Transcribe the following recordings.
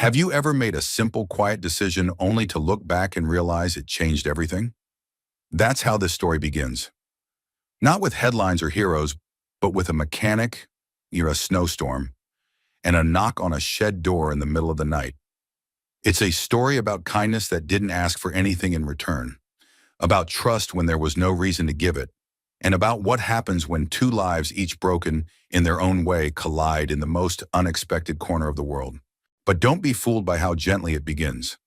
Have you ever made a simple, quiet decision only to look back and realize it changed everything? That's how this story begins. Not with headlines or heroes, but with a mechanic, near a snowstorm, and a knock on a shed door in the middle of the night. It's a story about kindness that didn't ask for anything in return, about trust when there was no reason to give it, and about what happens when two lives, each broken in their own way, collide in the most unexpected corner of the world. But don't be fooled by how gently it begins,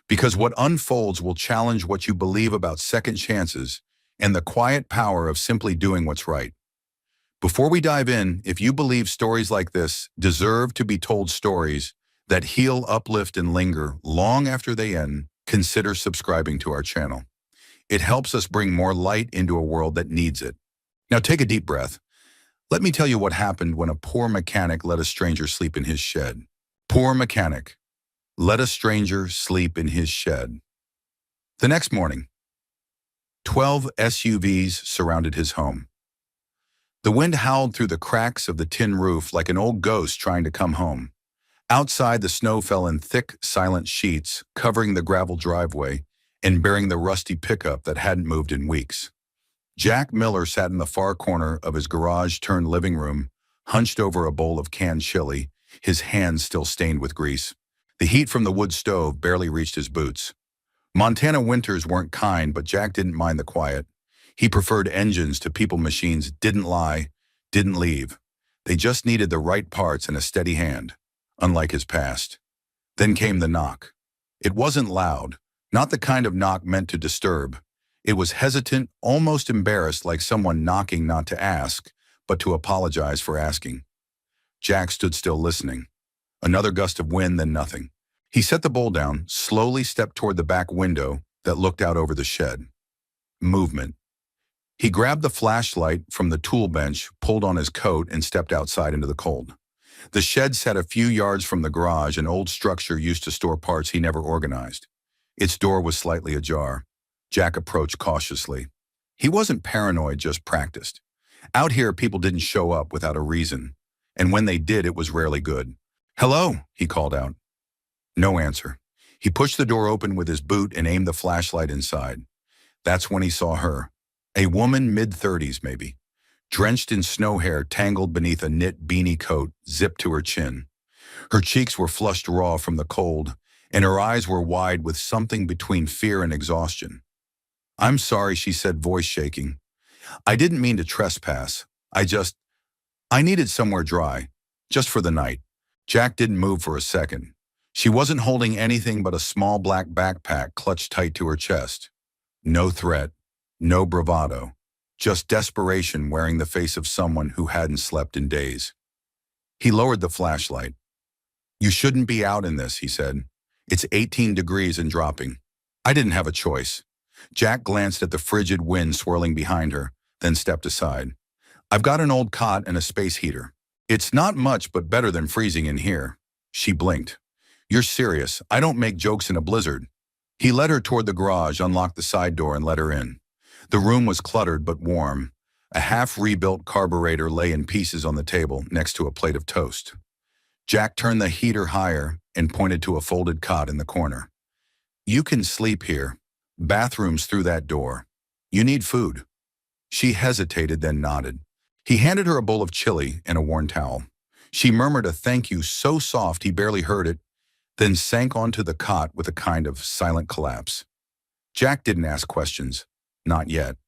because what unfolds will challenge what you believe about second chances and the quiet power of simply doing what's right. Before we dive in, if you believe stories like this deserve to be told, stories that heal, uplift, and linger long after they end, consider subscribing to our channel. It helps us bring more light into a world that needs it. Now take a deep breath. Let me tell you what happened when a poor mechanic let a stranger sleep in his shed. Poor mechanic let a stranger sleep in his shed. The next morning, 12 SUVs surrounded his home. The wind howled through the cracks of the tin roof like an old ghost trying to come home. Outside, the snow fell in thick, silent sheets, covering the gravel driveway and bearing the rusty pickup that hadn't moved in weeks. Jack Miller sat in the far corner of his garage-turned-living room, hunched over a bowl of canned chili, his hands still stained with grease. The heat from the wood stove barely reached his boots. Montana winters weren't kind, but Jack didn't mind the quiet. He preferred engines to people. Machines didn't lie, didn't leave. They just needed the right parts and a steady hand, unlike his past. Then came the knock. It wasn't loud, not the kind of knock meant to disturb. It was hesitant, almost embarrassed, like someone knocking not to ask, but to apologize for asking. Jack stood still, listening. Another gust of wind, then nothing. He set the bowl down, slowly stepped toward the back window that looked out over the shed. Movement. He grabbed the flashlight from the tool bench, pulled on his coat, and stepped outside into the cold. The shed sat a few yards from the garage, an old structure used to store parts he never organized. Its door was slightly ajar. Jack approached cautiously. He wasn't paranoid, just practiced. Out here, people didn't show up without a reason, and when they did, it was rarely good. "Hello," he called out. No answer. He pushed the door open with his boot and aimed the flashlight inside. That's when he saw her. A woman, mid-30s maybe, drenched in snow hair tangled beneath a knit beanie coat zipped to her chin. Her cheeks were flushed raw from the cold, and her eyes were wide with something between fear and exhaustion. "I'm sorry," she said, voice shaking. "I didn't mean to trespass. I needed somewhere dry, just for the night." Jack didn't move for a second. She wasn't holding anything but a small black backpack clutched tight to her chest. No threat, no bravado, just desperation wearing the face of someone who hadn't slept in days. He lowered the flashlight. "You shouldn't be out in this," he said. "It's 18 degrees and dropping." "I didn't have a choice." Jack glanced at the frigid wind swirling behind her, then stepped aside. "I've got an old cot and a space heater. It's not much, but better than freezing in here." She blinked. "You're serious? I don't make jokes in a blizzard." He led her toward the garage, unlocked the side door, and let her in. The room was cluttered but warm. A half-rebuilt carburetor lay in pieces on the table next to a plate of toast. Jack turned the heater higher and pointed to a folded cot in the corner. "You can sleep here. Bathroom's through that door. You need food." She hesitated, then nodded. He handed her a bowl of chili and a worn towel. She murmured a thank you so soft he barely heard it, then sank onto the cot with a kind of silent collapse. Jack didn't ask questions. Not yet.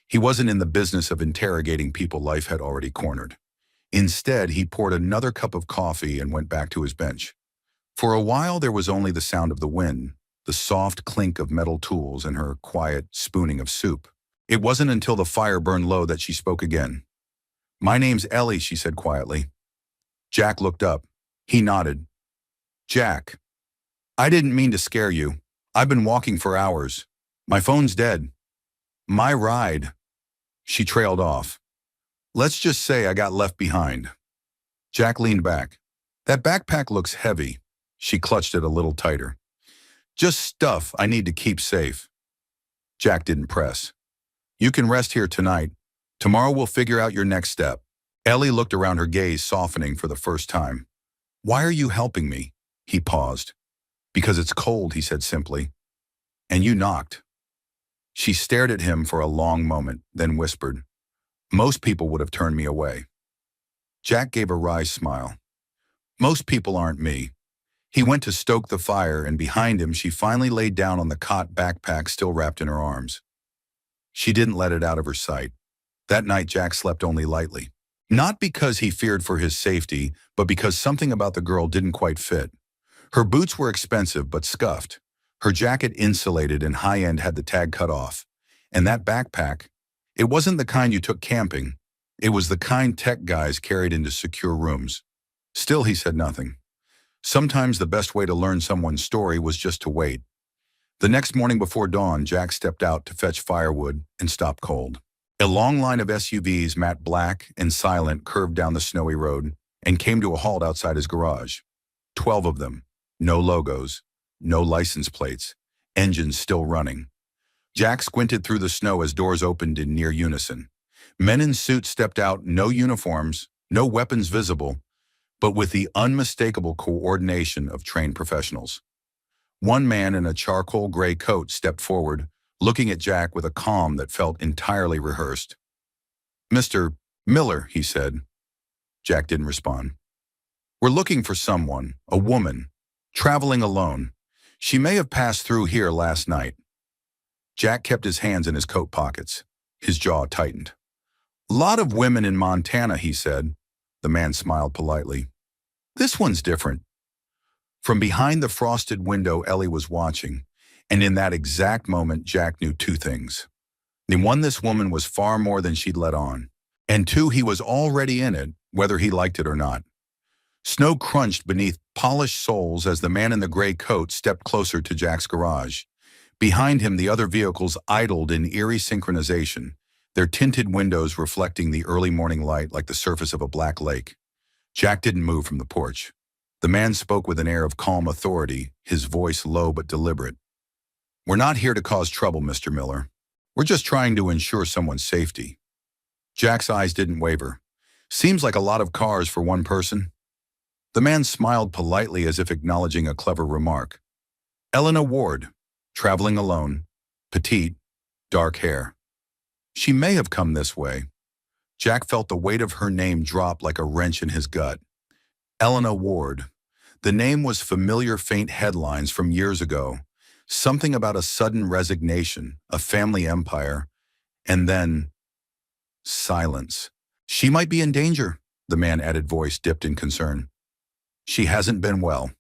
He wasn't in the business of interrogating people life had already cornered. Instead, he poured another cup of coffee and went back to his bench. For a while, there was only the sound of the wind, the soft clink of metal tools, and her quiet spooning of soup. It wasn't until the fire burned low that she spoke again. "My name's Ellie," she said quietly. Jack looked up. He nodded. "Jack, I didn't mean to scare you. I've been walking for hours. My phone's dead. My ride." She trailed off. "Let's just say I got left behind." Jack leaned back. "That backpack looks heavy." She clutched it a little tighter. "Just stuff I need to keep safe." Jack didn't press. "You can rest here tonight. Tomorrow we'll figure out your next step." Ellie looked around, her gaze softening for the first time. "Why are you helping me?" He paused. Because it's cold, he said simply. And you knocked. She stared at him for a long moment, then whispered, most people would have turned me away. Jack gave a wry smile. Most people aren't me. He went to stoke the fire, and behind him she finally laid down on the cot, backpack still wrapped in her arms. She didn't let it out of her sight. That night Jack slept only lightly. Not because he feared for his safety, but because something about the girl didn't quite fit. Her boots were expensive but scuffed. Her jacket insulated and high-end had the tag cut off. And that backpack, it wasn't the kind you took camping. It was the kind tech guys carried into secure rooms. Still, he said nothing. Sometimes the best way to learn someone's story was just to wait. The next morning before dawn, Jack stepped out to fetch firewood and stopped cold. A long line of SUVs, matte black and silent, curved down the snowy road and came to a halt outside his garage. 12 of them. No logos, no license plates, engines still running. Jack squinted through the snow as doors opened in near unison. Men in suits stepped out, no uniforms, no weapons visible, but with the unmistakable coordination of trained professionals. One man in a charcoal gray coat stepped forward, looking at Jack with a calm that felt entirely rehearsed. "Mr. Miller," he said. Jack didn't respond. "We're looking for someone, a woman, traveling alone. She may have passed through here last night." Jack kept his hands in his coat pockets. His jaw tightened. "Lot of women in Montana," he said. The man smiled politely. "This one's different." From behind the frosted window, Ellie was watching, and in that exact moment, Jack knew two things. And one, this woman was far more than she'd let on. And two, he was already in it, whether he liked it or not. Snow crunched beneath polished soles as the man in the gray coat stepped closer to Jack's garage. Behind him, the other vehicles idled in eerie synchronization, their tinted windows reflecting the early morning light like the surface of a black lake. Jack didn't move from the porch. The man spoke with an air of calm authority, his voice low but deliberate. "We're not here to cause trouble, Mr. Miller. We're just trying to ensure someone's safety." Jack's eyes didn't waver. "Seems like a lot of cars for one person." The man smiled politely as if acknowledging a clever remark. "Elena Ward, traveling alone, petite, dark hair. She may have come this way." Jack felt the weight of her name drop like a wrench in his gut. Elena Ward. The name was familiar, faint headlines from years ago. Something about a sudden resignation, a family empire, and then silence. "She might be in danger," the man added, voice dipped in concern. "She hasn't been well."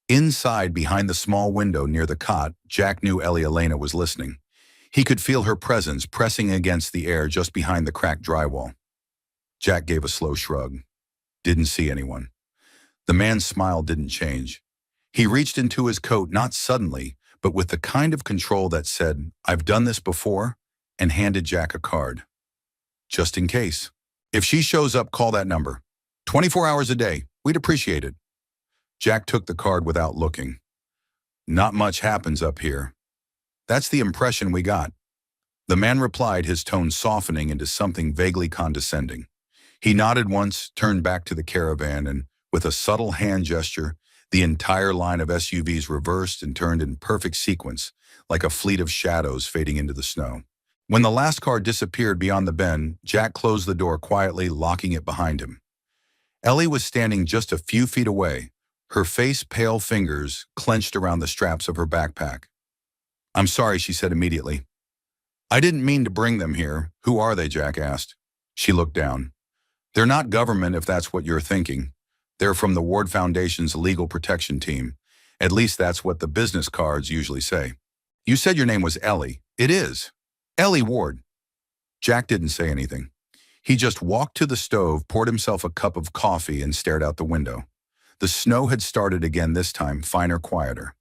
Inside, behind the small window near the cot, Jack knew Elena was listening. He could feel her presence pressing against the air just behind the cracked drywall. Jack gave a slow shrug. Didn't see anyone. The man's smile didn't change. He reached into his coat, not suddenly, but with the kind of control that said, "I've done this before," and handed Jack a card. "Just in case. If she shows up, call that number. 24 hours a day. We'd appreciate it." Jack took the card without looking. "Not much happens up here." "That's the impression we got." The man replied, his tone softening into something vaguely condescending. He nodded once, turned back to the caravan, and with a subtle hand gesture, the entire line of SUVs reversed and turned in perfect sequence, like a fleet of shadows fading into the snow. When the last car disappeared beyond the bend, Jack closed the door quietly, locking it behind him. Ellie was standing just a few feet away, her face pale, fingers clenched around the straps of her backpack. "I'm sorry," she said immediately. "I didn't mean to bring them here." "Who are they?" Jack asked. She looked down. "They're not government, if that's what you're thinking. They're from the Ward Foundation's legal protection team. At least that's what the business cards usually say." "You said your name was Ellie." "It is. Ellie Ward." Jack didn't say anything. He just walked to the stove, poured himself a cup of coffee, and stared out the window. The snow had started again, this time finer, quieter.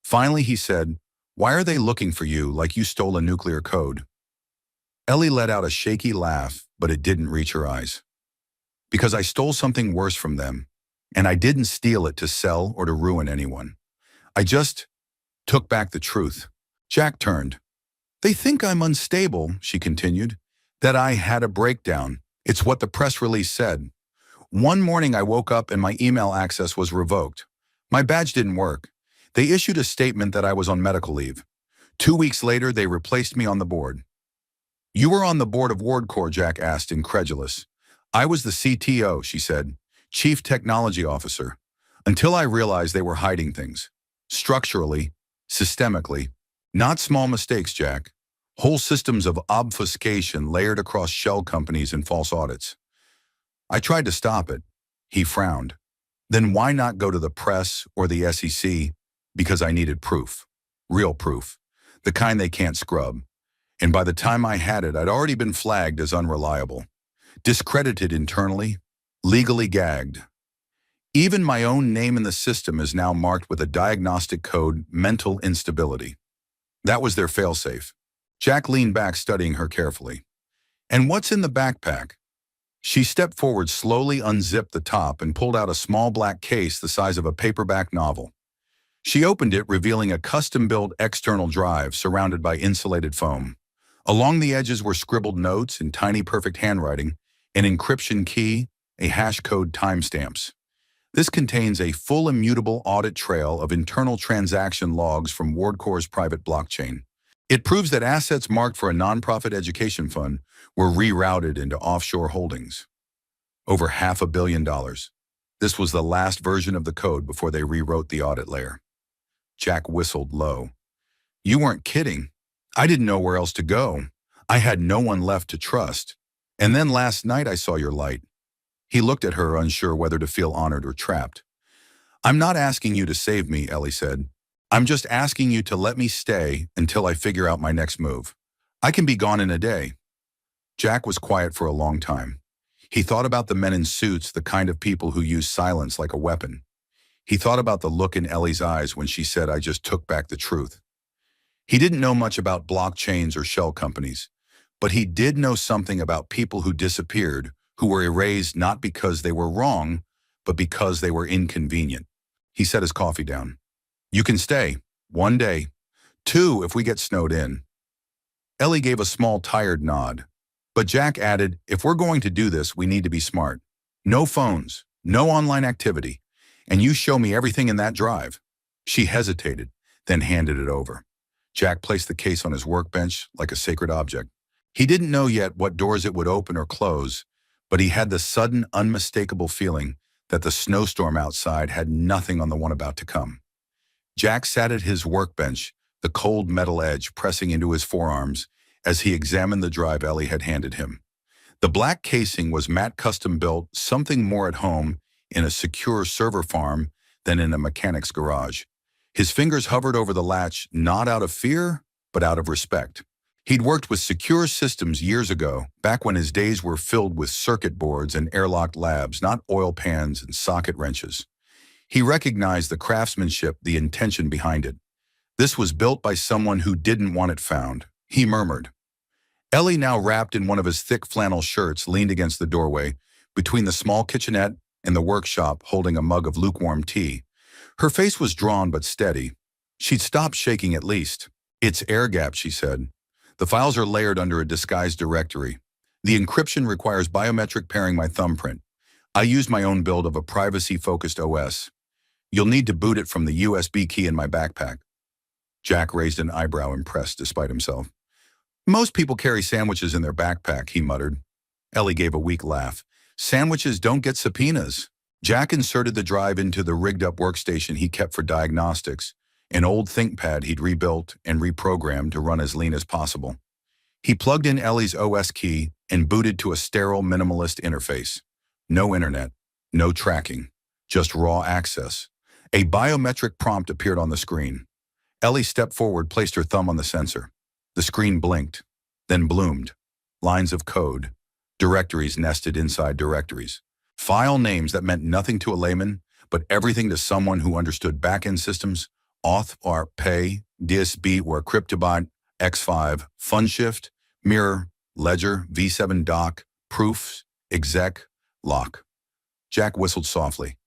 Finally, he said, "Why are they looking for you like you stole a nuclear code?" Ellie let out a shaky laugh, but it didn't reach her eyes. "Because I stole something worse from them, and I didn't steal it to sell or to ruin anyone. I just took back the truth." Jack turned. "They think I'm unstable," she continued, "that I had a breakdown. It's what the press release said. One morning I woke up and my email access was revoked. My badge didn't work. They issued a statement that I was on medical leave. 2 weeks later, they replaced me on the board. You were on the board of WardCore, Jack asked, incredulous. I was the CTO, she said, Chief Technology Officer, until I realized they were hiding things. Structurally, systemically. Not small mistakes, Jack. Whole systems of obfuscation layered across shell companies and false audits. I tried to stop it. He frowned. Then why not go to the press or the SEC? Because I needed proof. Real proof. The kind they can't scrub. And by the time I had it, I'd already been flagged as unreliable. Discredited internally. Legally gagged. Even my own name in the system is now marked with a diagnostic code, mental instability. That was their failsafe. Jack leaned back, studying her carefully. And what's in the backpack? She stepped forward, slowly unzipped the top, and pulled out a small black case the size of a paperback novel. She opened it, revealing a custom-built external drive surrounded by insulated foam. Along the edges were scribbled notes in tiny perfect handwriting, an encryption key, a hash code, timestamps. This contains a full immutable audit trail of internal transaction logs from WardCore's private blockchain. It proves that assets marked for a nonprofit education fund were rerouted into offshore holdings. Over $500 million. This was the last version of the code before they rewrote the audit layer. Jack whistled low. You weren't kidding. I didn't know where else to go. I had no one left to trust. And then last night I saw your light. He looked at her, unsure whether to feel honored or trapped. I'm not asking you to save me, Ellie said. I'm just asking you to let me stay until I figure out my next move. I can be gone in a day. Jack was quiet for a long time. He thought about the men in suits, the kind of people who use silence like a weapon. He thought about the look in Ellie's eyes when she said, I just took back the truth. He didn't know much about blockchains or shell companies, but he did know something about people who disappeared, who were erased not because they were wrong, but because they were inconvenient. He set his coffee down. You can stay. 1 day. 2 if we get snowed in. Ellie gave a small, tired nod. But Jack added, if we're going to do this, we need to be smart. No phones, no online activity, and you show me everything in that drive. She hesitated, then handed it over. Jack placed the case on his workbench like a sacred object. He didn't know yet what doors it would open or close, but he had the sudden, unmistakable feeling that the snowstorm outside had nothing on the one about to come. Jack sat at his workbench, the cold metal edge pressing into his forearms as he examined the drive Ellie had handed him. The black casing was matte custom-built, something more at home in a secure server farm than in a mechanic's garage. His fingers hovered over the latch, not out of fear, but out of respect. He'd worked with secure systems years ago, back when his days were filled with circuit boards and airlocked labs, not oil pans and socket wrenches. He recognized the craftsmanship, the intention behind it. This was built by someone who didn't want it found, he murmured. Ellie, now wrapped in one of his thick flannel shirts, leaned against the doorway, between the small kitchenette and the workshop, holding a mug of lukewarm tea. Her face was drawn but steady. She'd stopped shaking at least. It's air-gapped, she said. The files are layered under a disguised directory. The encryption requires biometric pairing my thumbprint. I used my own build of a privacy-focused OS. You'll need to boot it from the USB key in my backpack. Jack raised an eyebrow, impressed despite himself. Most people carry sandwiches in their backpack, he muttered. Ellie gave a weak laugh. Sandwiches don't get subpoenas. Jack inserted the drive into the rigged-up workstation he kept for diagnostics, an old ThinkPad he'd rebuilt and reprogrammed to run as lean as possible. He plugged in Ellie's OS key and booted to a sterile, minimalist interface. No internet, no tracking, just raw access. A biometric prompt appeared on the screen. Ellie stepped forward, placed her thumb on the sensor. The screen blinked, then bloomed. Lines of code, directories nested inside directories. File names that meant nothing to a layman, but everything to someone who understood back-end systems, auth, ARP, pay, DSB, or CryptoBot, X5, FundShift, Mirror, Ledger, V7 Doc, Proofs, Exec, Lock. Jack whistled softly.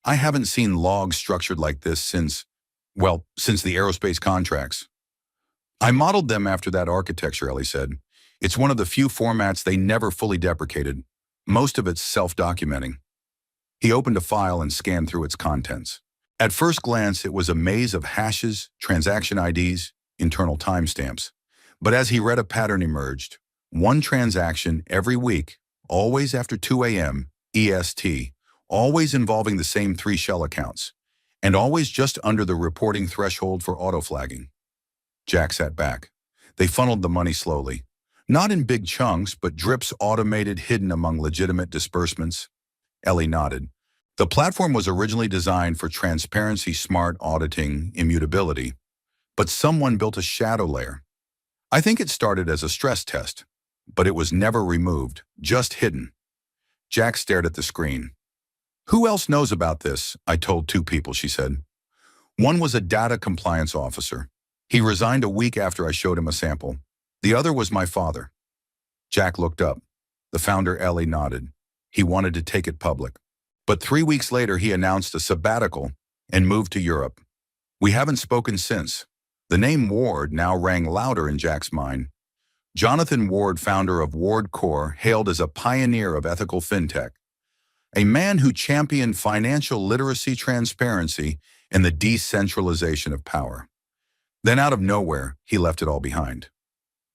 I haven't seen logs structured like this since the aerospace contracts. I modeled them after that architecture, Ellie said. It's one of the few formats they never fully deprecated. Most of it's self-documenting. He opened a file and scanned through its contents. At first glance, it was a maze of hashes, transaction IDs, internal timestamps. But as he read, a pattern emerged. One transaction every week, always after 2 a.m. EST, always involving the same three shell accounts, and always just under the reporting threshold for auto-flagging. Jack sat back. They funneled the money slowly. Not in big chunks, but drips automated, hidden among legitimate disbursements. Ellie nodded. The platform was originally designed for transparency, smart auditing, immutability. But someone built a shadow layer. I think it started as a stress test, but it was never removed, just hidden. Jack stared at the screen. Who else knows about this? I told two people, she said. One was a data compliance officer. He resigned a week after I showed him a sample. The other was my father. Jack looked up. The founder, Ellie, nodded. He wanted to take it public. But 3 weeks later, he announced a sabbatical and moved to Europe. We haven't spoken since. The name Ward now rang louder in Jack's mind. Jonathan Ward, founder of Ward Core, hailed as a pioneer of ethical fintech. A man who championed financial literacy, transparency, and the decentralization of power. Then out of nowhere, he left it all behind.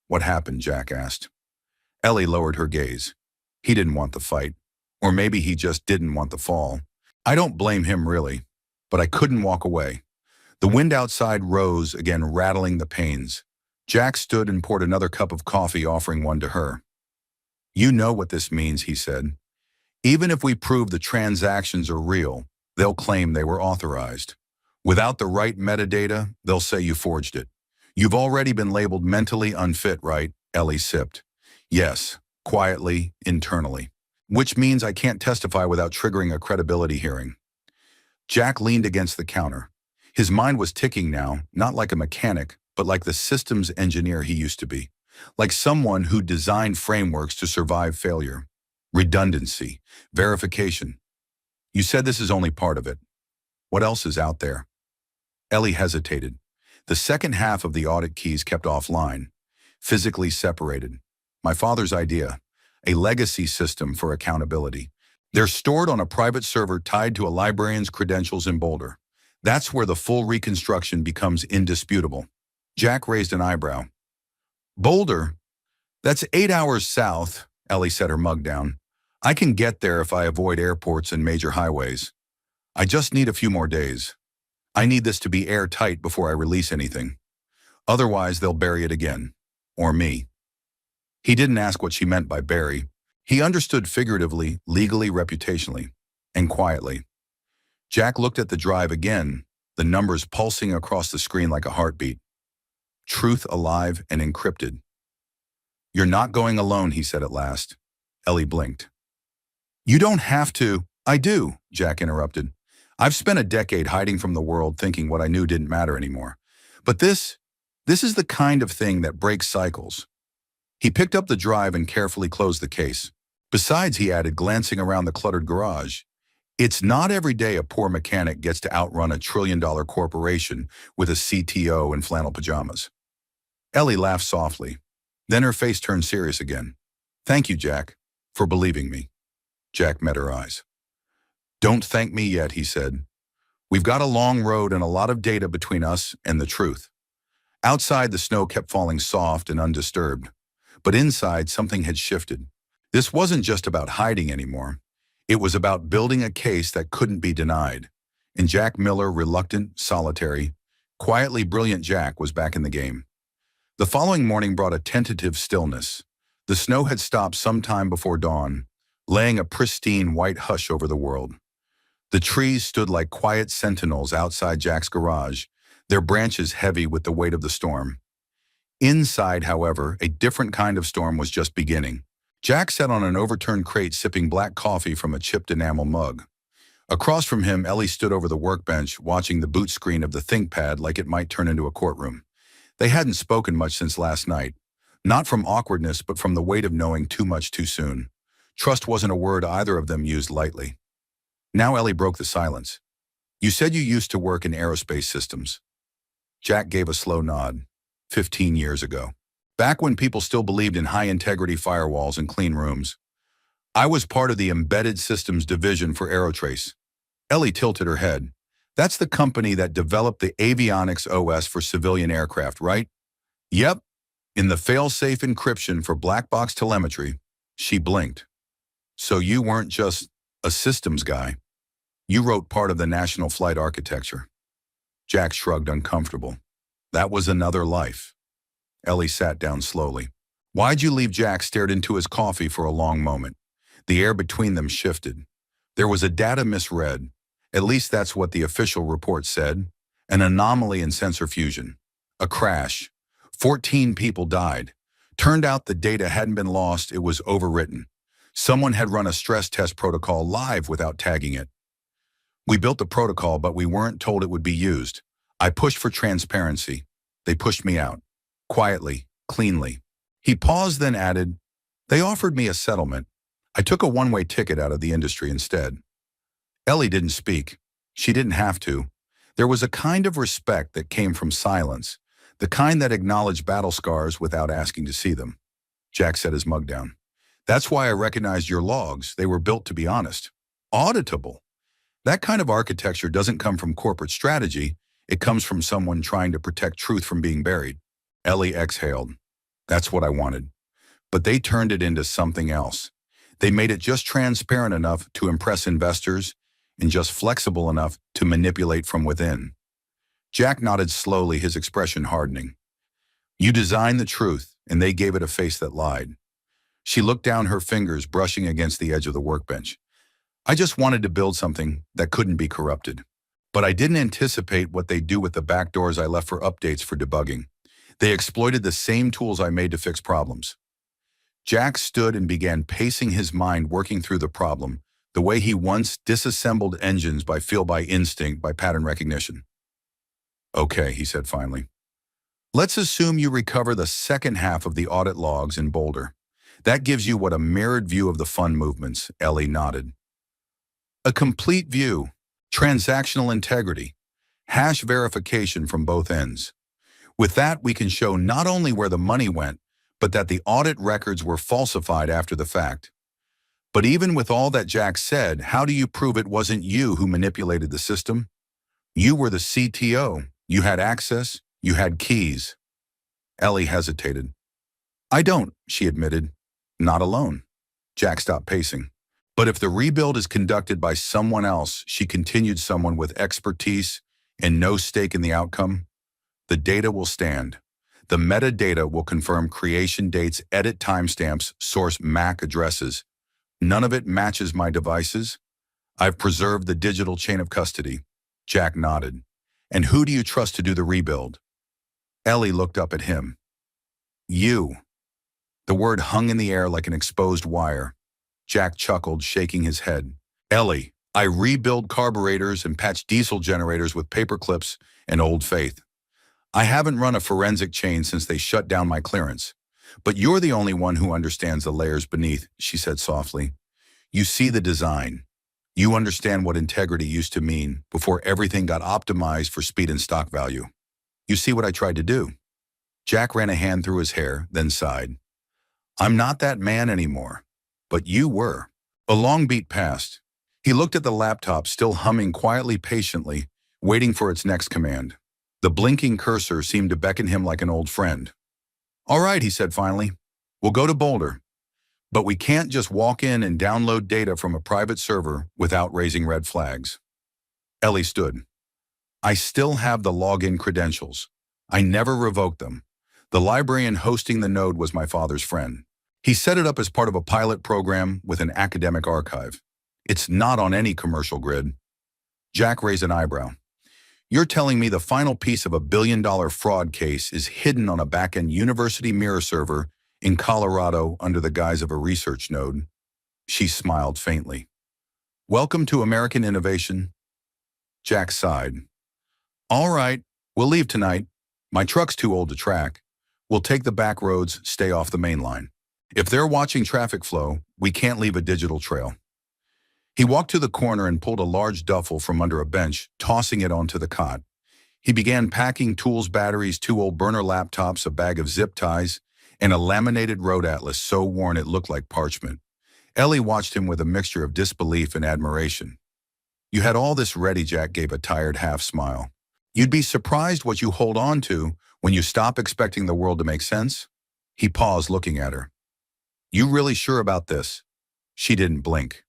What happened? Jack asked. Ellie lowered her gaze. He didn't want the fight. Or maybe he just didn't want the fall. I don't blame him, really. But I couldn't walk away. The wind outside rose, again rattling the panes. Jack stood and poured another cup of coffee, offering one to her. You know what this means, he said. Even if we prove the transactions are real, they'll claim they were authorized. Without the right metadata, they'll say you forged it. You've already been labeled mentally unfit, right? Ellie sipped. Yes, quietly, internally. Which means I can't testify without triggering a credibility hearing. Jack leaned against the counter. His mind was ticking now, not like a mechanic, but like the systems engineer he used to be. Like someone who designed frameworks to survive failure. Redundancy, verification. You said this is only part of it. What else is out there? Ellie hesitated. The second half of the audit keys kept offline, physically separated. My father's idea, a legacy system for accountability. They're stored on a private server tied to a librarian's credentials in Boulder. That's where the full reconstruction becomes indisputable. Jack raised an eyebrow. Boulder? That's 8 hours south, Ellie set her mug down. I can get there if I avoid airports and major highways. I just need a few more days. I need this to be airtight before I release anything. Otherwise, they'll bury it again. Or me. He didn't ask what she meant by bury. He understood figuratively, legally, reputationally, and quietly. Jack looked at the drive again, the numbers pulsing across the screen like a heartbeat. Truth alive and encrypted. You're not going alone, he said at last. Ellie blinked. You don't have to. I do, Jack interrupted. I've spent a decade hiding from the world, thinking what I knew didn't matter anymore. But this is the kind of thing that breaks cycles. He picked up the drive and carefully closed the case. Besides, he added, glancing around the cluttered garage, it's not every day a poor mechanic gets to outrun a trillion-dollar corporation with a CTO in flannel pajamas. Ellie laughed softly. Then her face turned serious again. Thank you, Jack, for believing me. Jack met her eyes. Don't thank me yet, he said. We've got a long road and a lot of data between us and the truth. Outside, the snow kept falling soft and undisturbed. But inside, something had shifted. This wasn't just about hiding anymore. It was about building a case that couldn't be denied. And Jack Miller, reluctant, solitary, quietly brilliant Jack, was back in the game. The following morning brought a tentative stillness. The snow had stopped sometime before dawn, laying a pristine white hush over the world. The trees stood like quiet sentinels outside Jack's garage, their branches heavy with the weight of the storm. Inside, however, a different kind of storm was just beginning. Jack sat on an overturned crate sipping black coffee from a chipped enamel mug. Across from him, Ellie stood over the workbench, watching the boot screen of the ThinkPad like it might turn into a courtroom. They hadn't spoken much since last night, not from awkwardness but from the weight of knowing too much too soon. Trust wasn't a word either of them used lightly. Now Ellie broke the silence. You said you used to work in aerospace systems. Jack gave a slow nod. 15 years ago. Back when people still believed in high-integrity firewalls and clean rooms. I was part of the embedded systems division for Aerotrace. Ellie tilted her head. That's the company that developed the avionics OS for civilian aircraft, right? Yep, in the fail-safe encryption for black box telemetry. She blinked. So you weren't just a systems guy. You wrote part of the national flight architecture. Jack shrugged, uncomfortable. That was another life. Ellie sat down slowly. Why'd you leave? Jack stared into his coffee for a long moment. The air between them shifted. There was a data misread. At least that's what the official report said. An anomaly in sensor fusion. A crash. 14 people died. Turned out the data hadn't been lost, it was overwritten. Someone had run a stress test protocol live without tagging it. We built the protocol, but we weren't told it would be used. I pushed for transparency. They pushed me out. Quietly, cleanly. He paused, then added, they offered me a settlement. I took a one-way ticket out of the industry instead. Ellie didn't speak. She didn't have to. There was a kind of respect that came from silence, the kind that acknowledged battle scars without asking to see them. Jack set his mug down. That's why I recognized your logs. They were built to be honest. Auditable. That kind of architecture doesn't come from corporate strategy. It comes from someone trying to protect truth from being buried. Ellie exhaled. That's what I wanted. But they turned it into something else. They made it just transparent enough to impress investors and just flexible enough to manipulate from within. Jack nodded slowly, his expression hardening. You designed the truth, and they gave it a face that lied. She looked down, her fingers brushing against the edge of the workbench. I just wanted to build something that couldn't be corrupted. But I didn't anticipate what they'd do with the backdoors I left for updates for debugging. They exploited the same tools I made to fix problems. Jack stood and began pacing his mind, working through the problem, the way he once disassembled engines by feel, by instinct, by pattern recognition. Okay, he said finally. Let's assume you recover the second half of the audit logs in Boulder. That gives you what, a mirrored view of the fund movements, Ellie nodded. A complete view, transactional integrity, hash verification from both ends. With that, we can show not only where the money went, but that the audit records were falsified after the fact. But even with all that Jack said, how do you prove it wasn't you who manipulated the system? You were the CTO. You had access. You had keys. Ellie hesitated. I don't, she admitted. Not alone. Jack stopped pacing. But if the rebuild is conducted by someone else, she continued, someone with expertise and no stake in the outcome, the data will stand. The metadata will confirm creation dates, edit timestamps, source MAC addresses. None of it matches my devices. I've preserved the digital chain of custody. Jack nodded. And who do you trust to do the rebuild? Ellie looked up at him. You. The word hung in the air like an exposed wire. Jack chuckled, shaking his head. Ellie, I rebuild carburetors and patch diesel generators with paper clips and old faith. I haven't run a forensic chain since they shut down my clearance. But you're the only one who understands the layers beneath, she said softly. You see the design. You understand what integrity used to mean before everything got optimized for speed and stock value. You see what I tried to do? Jack ran a hand through his hair, then sighed. I'm not that man anymore. But you were. A long beat passed. He looked at the laptop, still humming quietly, patiently, waiting for its next command. The blinking cursor seemed to beckon him like an old friend. All right, he said finally. We'll go to Boulder. But we can't just walk in and download data from a private server without raising red flags. Ellie stood. I still have the login credentials. I never revoked them. The librarian hosting the node was my father's friend. He set it up as part of a pilot program with an academic archive. It's not on any commercial grid. Jack raised an eyebrow. You're telling me the final piece of a billion-dollar fraud case is hidden on a back-end university mirror server in Colorado under the guise of a research node? She smiled faintly. Welcome to American innovation. Jack sighed. All right, we'll leave tonight. My truck's too old to track. We'll take the back roads, stay off the main line. If they're watching traffic flow, we can't leave a digital trail. He walked to the corner and pulled a large duffel from under a bench, tossing it onto the cot. He began packing tools, batteries, 2 old burner laptops, a bag of zip ties, and a laminated road atlas so worn it looked like parchment. Ellie watched him with a mixture of disbelief and admiration. You had all this ready, Jack gave a tired half smile. You'd be surprised what you hold on to when you stop expecting the world to make sense. He paused, looking at her. You really sure about this? She didn't blink.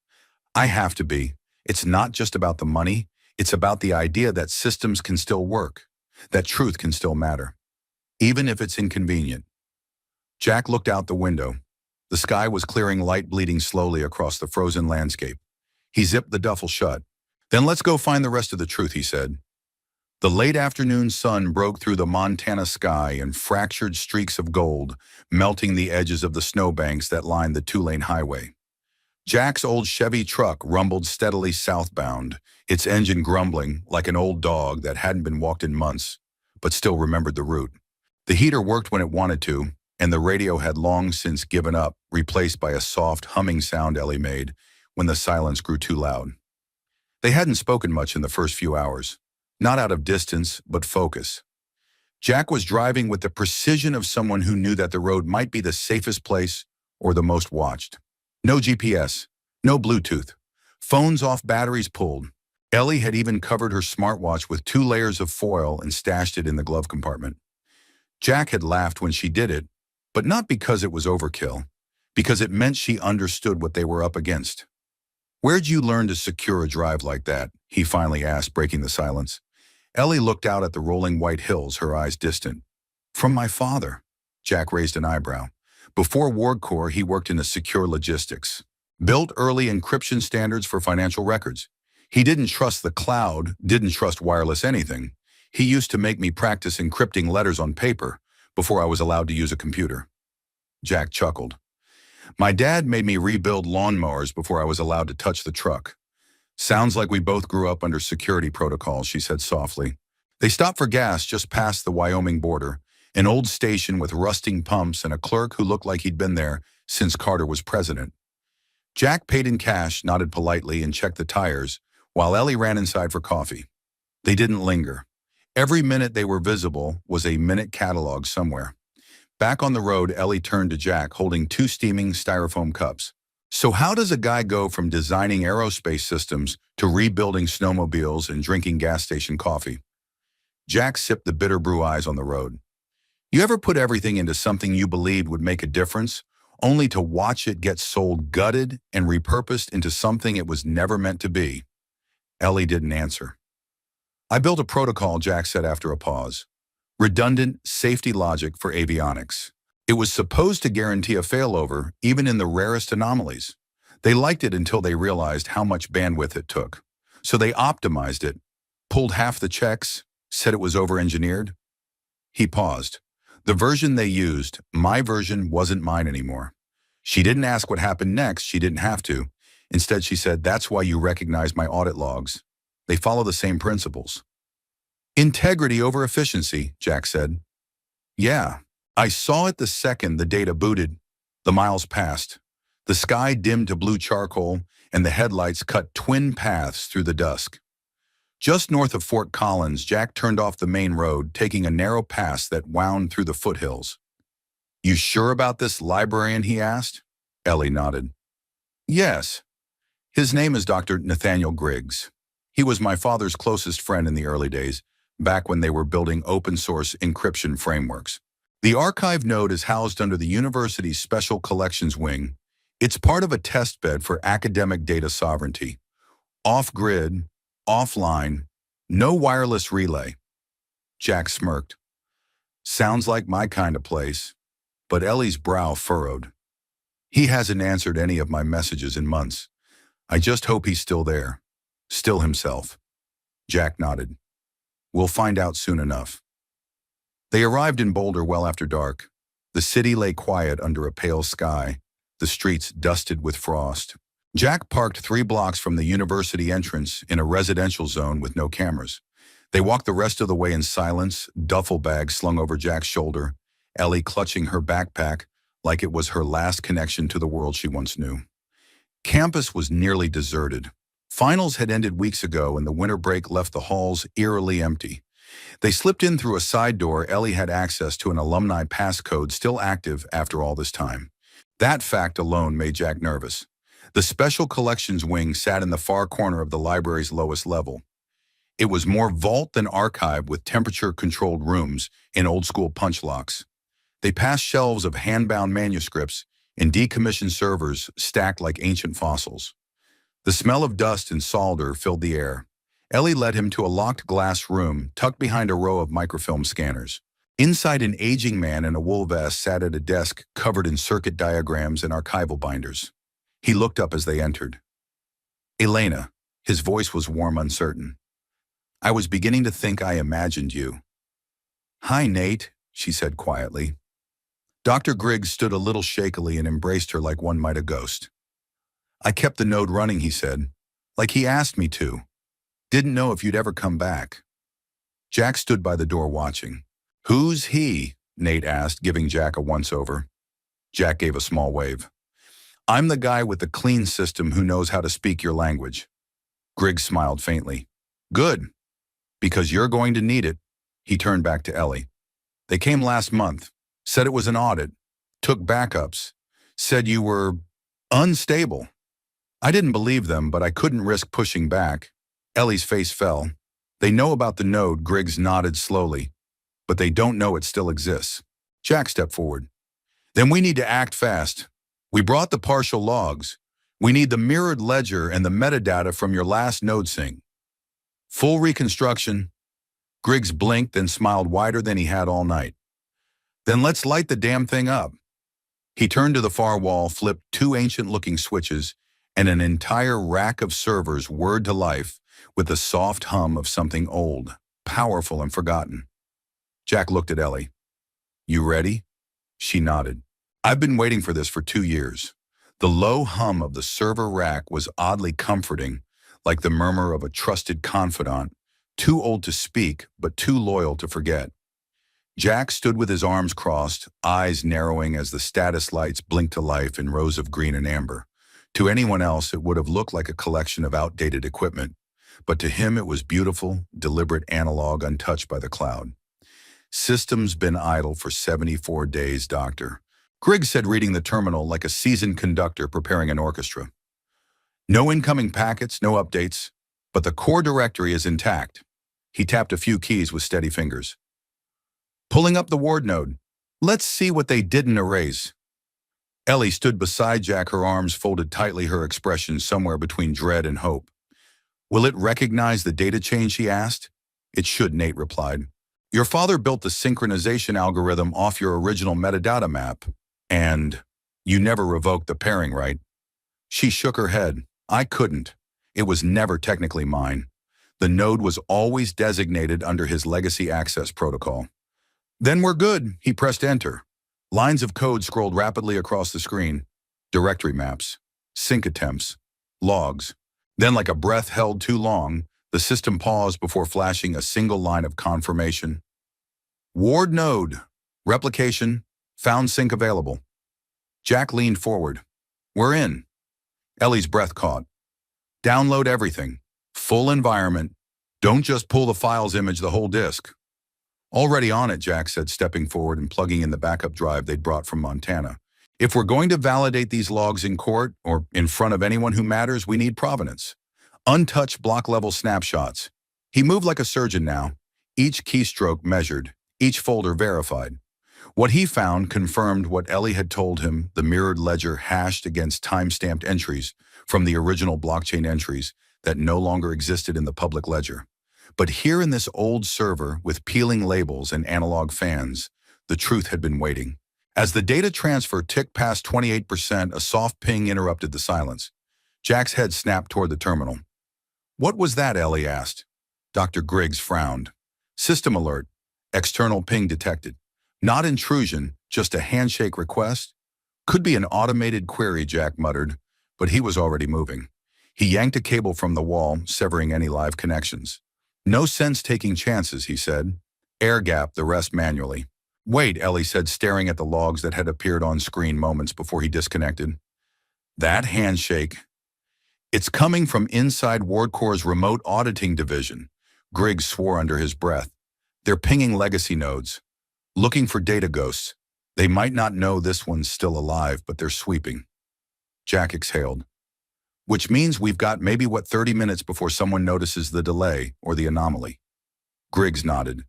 I have to be. It's not just about the money. It's about the idea that systems can still work, that truth can still matter, even if it's inconvenient. Jack looked out the window. The sky was clearing, light bleeding slowly across the frozen landscape. He zipped the duffel shut. Then let's go find the rest of the truth, he said. The late afternoon sun broke through the Montana sky in fractured streaks of gold, melting the edges of the snowbanks that lined the two-lane highway. Jack's old Chevy truck rumbled steadily southbound, its engine grumbling like an old dog that hadn't been walked in months, but still remembered the route. The heater worked when it wanted to, and the radio had long since given up, replaced by a soft, humming sound Ellie made when the silence grew too loud. They hadn't spoken much in the first few hours, not out of distance, but focus. Jack was driving with the precision of someone who knew that the road might be the safest place or the most watched. No GPS, no Bluetooth, phones off, batteries pulled. Ellie had even covered her smartwatch with 2 layers of foil and stashed it in the glove compartment. Jack had laughed when she did it, but not because it was overkill, because it meant she understood what they were up against. Where'd you learn to secure a drive like that? He finally asked, breaking the silence. Ellie looked out at the rolling white hills, her eyes distant. From my father. Jack raised an eyebrow. Before WarCorps, he worked in secure logistics. Built early encryption standards for financial records. He didn't trust the cloud, didn't trust wireless anything. He used to make me practice encrypting letters on paper before I was allowed to use a computer. Jack chuckled. My dad made me rebuild lawnmowers before I was allowed to touch the truck. Sounds like we both grew up under security protocols, she said softly. They stopped for gas just past the Wyoming border, an old station with rusting pumps and a clerk who looked like he'd been there since Carter was president. Jack paid in cash, nodded politely, and checked the tires, while Ellie ran inside for coffee. They didn't linger. Every minute they were visible was a minute catalog somewhere. Back on the road, Ellie turned to Jack, holding 2 steaming styrofoam cups. So how does a guy go from designing aerospace systems to rebuilding snowmobiles and drinking gas station coffee? Jack sipped the bitter brew, eyes on the road. You ever put everything into something you believed would make a difference, only to watch it get sold, gutted, and repurposed into something it was never meant to be? Ellie didn't answer. I built a protocol, Jack said after a pause. Redundant safety logic for avionics. It was supposed to guarantee a failover, even in the rarest anomalies. They liked it until they realized how much bandwidth it took. So they optimized it, pulled half the checks, said it was over-engineered. He paused. The version they used, my version, wasn't mine anymore. She didn't ask what happened next, she didn't have to. Instead, she said, that's why you recognize my audit logs. They follow the same principles. Integrity over efficiency, Jack said. Yeah, I saw it the second the data booted. The miles passed. The sky dimmed to blue charcoal, and the headlights cut twin paths through the dusk. Just north of Fort Collins, Jack turned off the main road, taking a narrow pass that wound through the foothills. You sure about this librarian, he asked? Ellie nodded. Yes. His name is Dr. Nathaniel Griggs. He was my father's closest friend in the early days, back when they were building open-source encryption frameworks. The archive node is housed under the university's Special Collections Wing. It's part of a test bed for academic data sovereignty. Off-grid, offline, no wireless relay. Jack smirked. Sounds like my kind of place. But Ellie's brow furrowed. He hasn't answered any of my messages in months. I just hope he's still there. Still himself. Jack nodded. We'll find out soon enough. They arrived in Boulder well after dark. The city lay quiet under a pale sky, the streets dusted with frost. Jack parked 3 blocks from the university entrance in a residential zone with no cameras. They walked the rest of the way in silence, duffel bags slung over Jack's shoulder, Ellie clutching her backpack like it was her last connection to the world she once knew. Campus was nearly deserted. Finals had ended weeks ago and the winter break left the halls eerily empty. They slipped in through a side door. Ellie had access to an alumni passcode still active after all this time. That fact alone made Jack nervous. The Special Collections Wing sat in the far corner of the library's lowest level. It was more vault than archive with temperature-controlled rooms and old-school punch locks. They passed shelves of hand-bound manuscripts and decommissioned servers stacked like ancient fossils. The smell of dust and solder filled the air. Ellie led him to a locked glass room tucked behind a row of microfilm scanners. Inside, an aging man in a wool vest sat at a desk covered in circuit diagrams and archival binders. He looked up as they entered. "Elena," his voice was warm, uncertain. "I was beginning to think I imagined you." "Hi, Nate," she said quietly. Dr. Griggs stood a little shakily and embraced her like one might a ghost. "I kept the node running," he said, "like he asked me to. Didn't know if you'd ever come back." Jack stood by the door watching. "Who's he?" Nate asked, giving Jack a once-over. Jack gave a small wave. "I'm the guy with the clean system who knows how to speak your language." Griggs smiled faintly. "Good, because you're going to need it." He turned back to Ellie. "They came last month, said it was an audit, took backups, said you were unstable. I didn't believe them, but I couldn't risk pushing back." Ellie's face fell. "They know about the node," Griggs nodded slowly, "but they don't know it still exists." Jack stepped forward. "Then we need to act fast. We brought the partial logs. We need the mirrored ledger and the metadata from your last node sync. Full reconstruction." Griggs blinked, then smiled wider than he had all night. "Then let's light the damn thing up." He turned to the far wall, flipped two ancient-looking switches, and an entire rack of servers whirred to life with the soft hum of something old, powerful, and forgotten. Jack looked at Ellie. "You ready?" She nodded. "I've been waiting for this for 2 years." The low hum of the server rack was oddly comforting, like the murmur of a trusted confidant, too old to speak, but too loyal to forget. Jack stood with his arms crossed, eyes narrowing as the status lights blinked to life in rows of green and amber. To anyone else, it would have looked like a collection of outdated equipment, but to him it was beautiful, deliberate analog untouched by the cloud. "System's been idle for 74 days, Doctor," Griggs said, reading the terminal like a seasoned conductor preparing an orchestra. "No incoming packets, no updates, but the core directory is intact." He tapped a few keys with steady fingers. "Pulling up the ward node. Let's see what they didn't erase." Ellie stood beside Jack, her arms folded tightly, her expression somewhere between dread and hope. "Will it recognize the data change?" she asked. "It should," Nate replied. "Your father built the synchronization algorithm off your original metadata map, and you never revoked the pairing, right?" She shook her head. "I couldn't. It was never technically mine. The node was always designated under his legacy access protocol." "Then we're good." He pressed enter. Lines of code scrolled rapidly across the screen. Directory maps, sync attempts, logs. Then, like a breath held too long, the system paused before flashing a single line of confirmation. "Ward node. Replication. Found sync available." Jack leaned forward. "We're in." Ellie's breath caught. "Download everything. Full environment. Don't just pull the files, image the whole disk." "Already on it," Jack said, stepping forward and plugging in the backup drive they'd brought from Montana. "If we're going to validate these logs in court or in front of anyone who matters, we need provenance. Untouched block-level snapshots." He moved like a surgeon now, each keystroke measured, each folder verified. What he found confirmed what Ellie had told him, the mirrored ledger hashed against time-stamped entries from the original blockchain entries that no longer existed in the public ledger. But here in this old server with peeling labels and analog fans, the truth had been waiting. As the data transfer ticked past 28%, a soft ping interrupted the silence. Jack's head snapped toward the terminal. "What was that?" Ellie asked. Dr. Griggs frowned. "System alert. External ping detected. Not intrusion, just a handshake request." "Could be an automated query," Jack muttered, but he was already moving. He yanked a cable from the wall, severing any live connections. "No sense taking chances," he said. "Air gap the rest manually." "Wait," Ellie said, staring at the logs that had appeared on screen moments before he disconnected. "That handshake. It's coming from inside WardCore's remote auditing division." Griggs swore under his breath. "They're pinging legacy nodes, looking for data ghosts. They might not know this one's still alive, but they're sweeping." Jack exhaled. which means we've got maybe 30 minutes before someone notices the delay or the anomaly. Griggs nodded.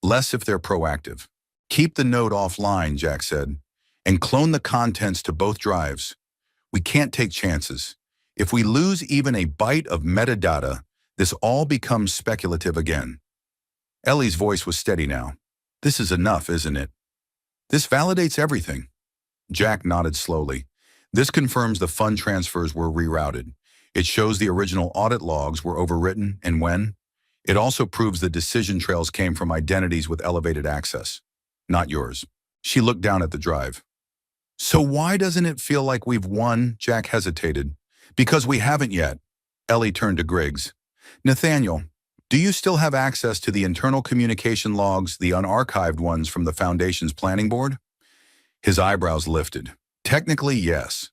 Less if they're proactive. Keep the node offline, Jack said, and clone the contents to both drives. We can't take chances. If we lose even a byte of metadata, this all becomes speculative again. Ellie's voice was steady now. This is enough, isn't it? This validates everything. Jack nodded slowly. This confirms the fund transfers were rerouted. It shows the original audit logs were overwritten and when. It also proves the decision trails came from identities with elevated access. Not yours. She looked down at the drive. So why doesn't it feel like we've won? Jack hesitated. Because we haven't yet. Ellie turned to Griggs. Nathaniel, do you still have access to the internal communication logs, the unarchived ones from the Foundation's planning board? His eyebrows lifted. Technically, yes.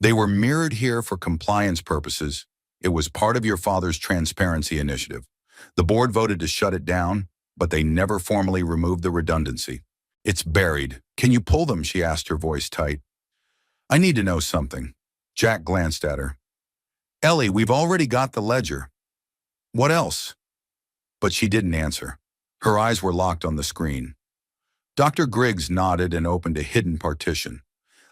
They were mirrored here for compliance purposes. It was part of your father's transparency initiative. The board voted to shut it down, but they never formally removed the redundancy. It's buried. Can you pull them? She asked, her voice tight. I need to know something. Jack glanced at her. Ellie, we've already got the ledger. What else? But she didn't answer. Her eyes were locked on the screen. Dr. Griggs nodded and opened a hidden partition.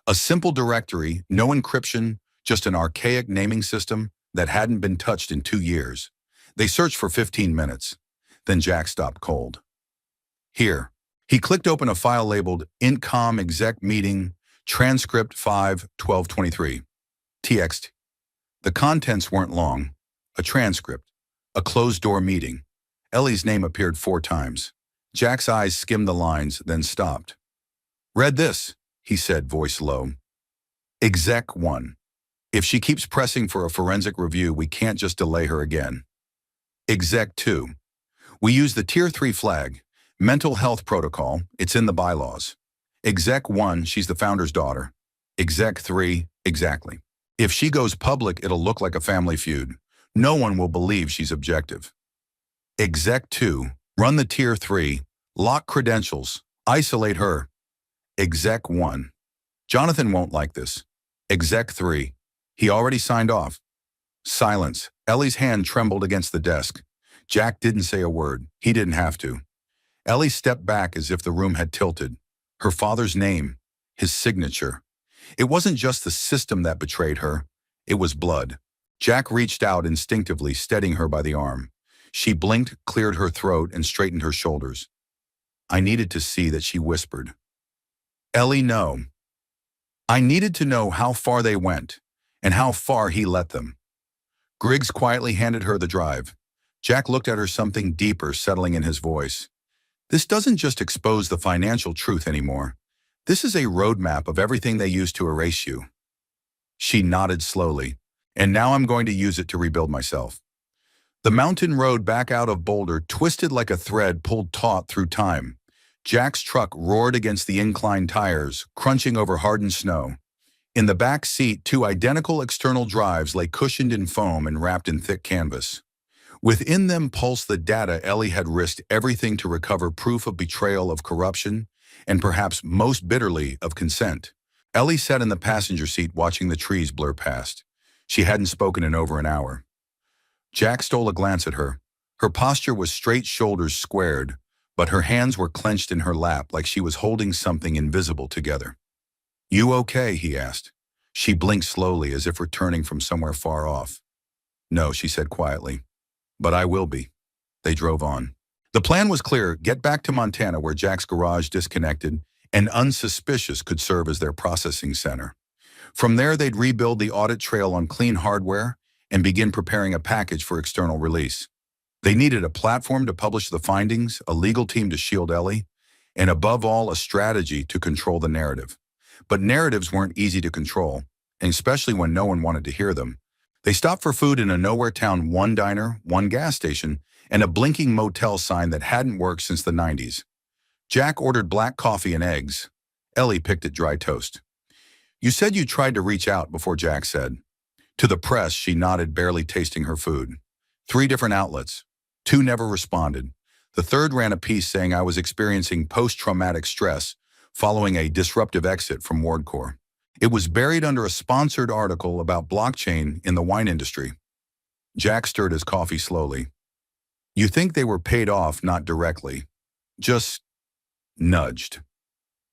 A simple directory, no encryption, just an archaic naming system that hadn't been touched in 2 years. They searched for 15 minutes. Then Jack stopped cold. Here. He clicked open a file labeled Intcom Exec Meeting, Transcript 5/12/23. TXT. The contents weren't long. A transcript. A closed-door meeting. Ellie's name appeared 4 times. Jack's eyes skimmed the lines, then stopped. Read this, he said, voice low. Exec 1. If she keeps pressing for a forensic review, we can't just delay her again. Exec 2. We use the Tier 3 flag. Mental health protocol, it's in the bylaws. Exec 1, she's the founder's daughter. Exec 3, exactly. If she goes public, it'll look like a family feud. No one will believe she's objective. Exec 2, run the Tier 3, lock credentials, isolate her. Exec 1, Jonathan won't like this. Exec 3, he already signed off. Silence. Ellie's hand trembled against the desk. Jack didn't say a word. He didn't have to. Ellie stepped back as if the room had tilted. Her father's name, his signature. It wasn't just the system that betrayed her. It was blood. Jack reached out instinctively, steadying her by the arm. She blinked, cleared her throat, and straightened her shoulders. I needed to see that she whispered. Ellie, no. I needed to know how far they went, and how far he let them. Griggs quietly handed her the drive. Jack looked at her, something deeper settling in his voice. This doesn't just expose the financial truth anymore. This is a roadmap of everything they used to erase you. She nodded slowly. And now I'm going to use it to rebuild myself. The mountain road back out of Boulder twisted like a thread pulled taut through time. Jack's truck roared against the inclined tires, crunching over hardened snow. In the back seat, 2 identical external drives lay cushioned in foam and wrapped in thick canvas. Within them pulsed the data Ellie had risked everything to recover, proof of betrayal, of corruption, and perhaps most bitterly of consent. Ellie sat in the passenger seat watching the trees blur past. She hadn't spoken in over an hour. Jack stole a glance at her. Her posture was straight, shoulders squared, but her hands were clenched in her lap like she was holding something invisible together. You okay? He asked. She blinked slowly as if returning from somewhere far off. No, she said quietly. But I will be. They drove on. The plan was clear: get back to Montana, where Jack's garage, disconnected and unsuspicious, could serve as their processing center. From there, they'd rebuild the audit trail on clean hardware and begin preparing a package for external release. They needed a platform to publish the findings, a legal team to shield Ellie, and above all, a strategy to control the narrative. But narratives weren't easy to control, and especially when no one wanted to hear them. They stopped for food in a nowhere town, 1 diner, 1 gas station, and a blinking motel sign that hadn't worked since the 90s. Jack ordered black coffee and eggs. Ellie picked at dry toast. You said you tried to reach out before, Jack said. To the press, she nodded, barely tasting her food. 3 different outlets. 2 never responded. The 3rd ran a piece saying I was experiencing post-traumatic stress following a disruptive exit from WardCorps. It was buried under a sponsored article about blockchain in the wine industry. Jack stirred his coffee slowly. You think they were paid off, not directly. Just nudged.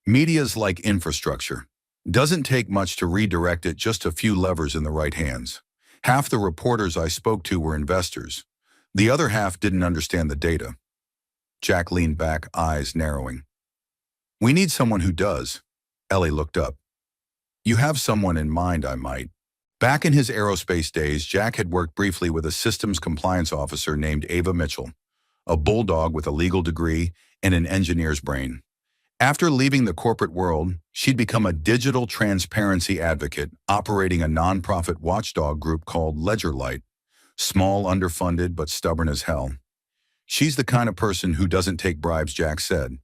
Media's like infrastructure. Doesn't take much to redirect it, just a few levers in the right hands. Half the reporters I spoke to were investors. The other half didn't understand the data. Jack leaned back, eyes narrowing. We need someone who does. Ellie looked up. You have someone in mind, I might. Back in his aerospace days, Jack had worked briefly with a systems compliance officer named Ava Mitchell, a bulldog with a legal degree and an engineer's brain. After leaving the corporate world, she'd become a digital transparency advocate, operating a nonprofit watchdog group called Ledgerlight, small, underfunded, but stubborn as hell. She's the kind of person who doesn't take bribes, Jack said,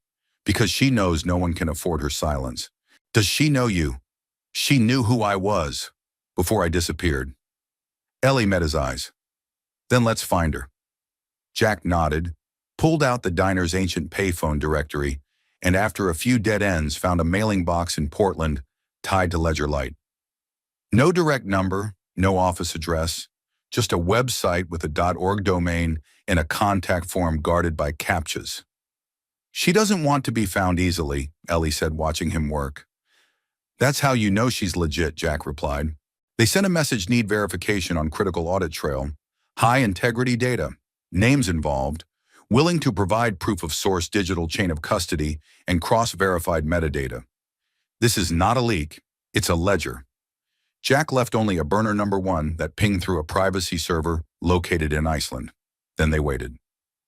because she knows no one can afford her silence. Does she know you? She knew who I was before I disappeared. Ellie met his eyes. Then let's find her. Jack nodded, pulled out the diner's ancient payphone directory, and after a few dead ends found a mailing box in Portland tied to Ledgerlight. No direct number, no office address, just a website with a .org domain and a contact form guarded by CAPTCHAs. She doesn't want to be found easily, Ellie said, watching him work. That's how you know she's legit, Jack replied. They sent a message, need verification on critical audit trail, high integrity data, names involved, willing to provide proof of source, digital chain of custody, and cross-verified metadata. This is not a leak, it's a ledger. Jack left only a burner number 1 that pinged through a privacy server located in Iceland. Then they waited.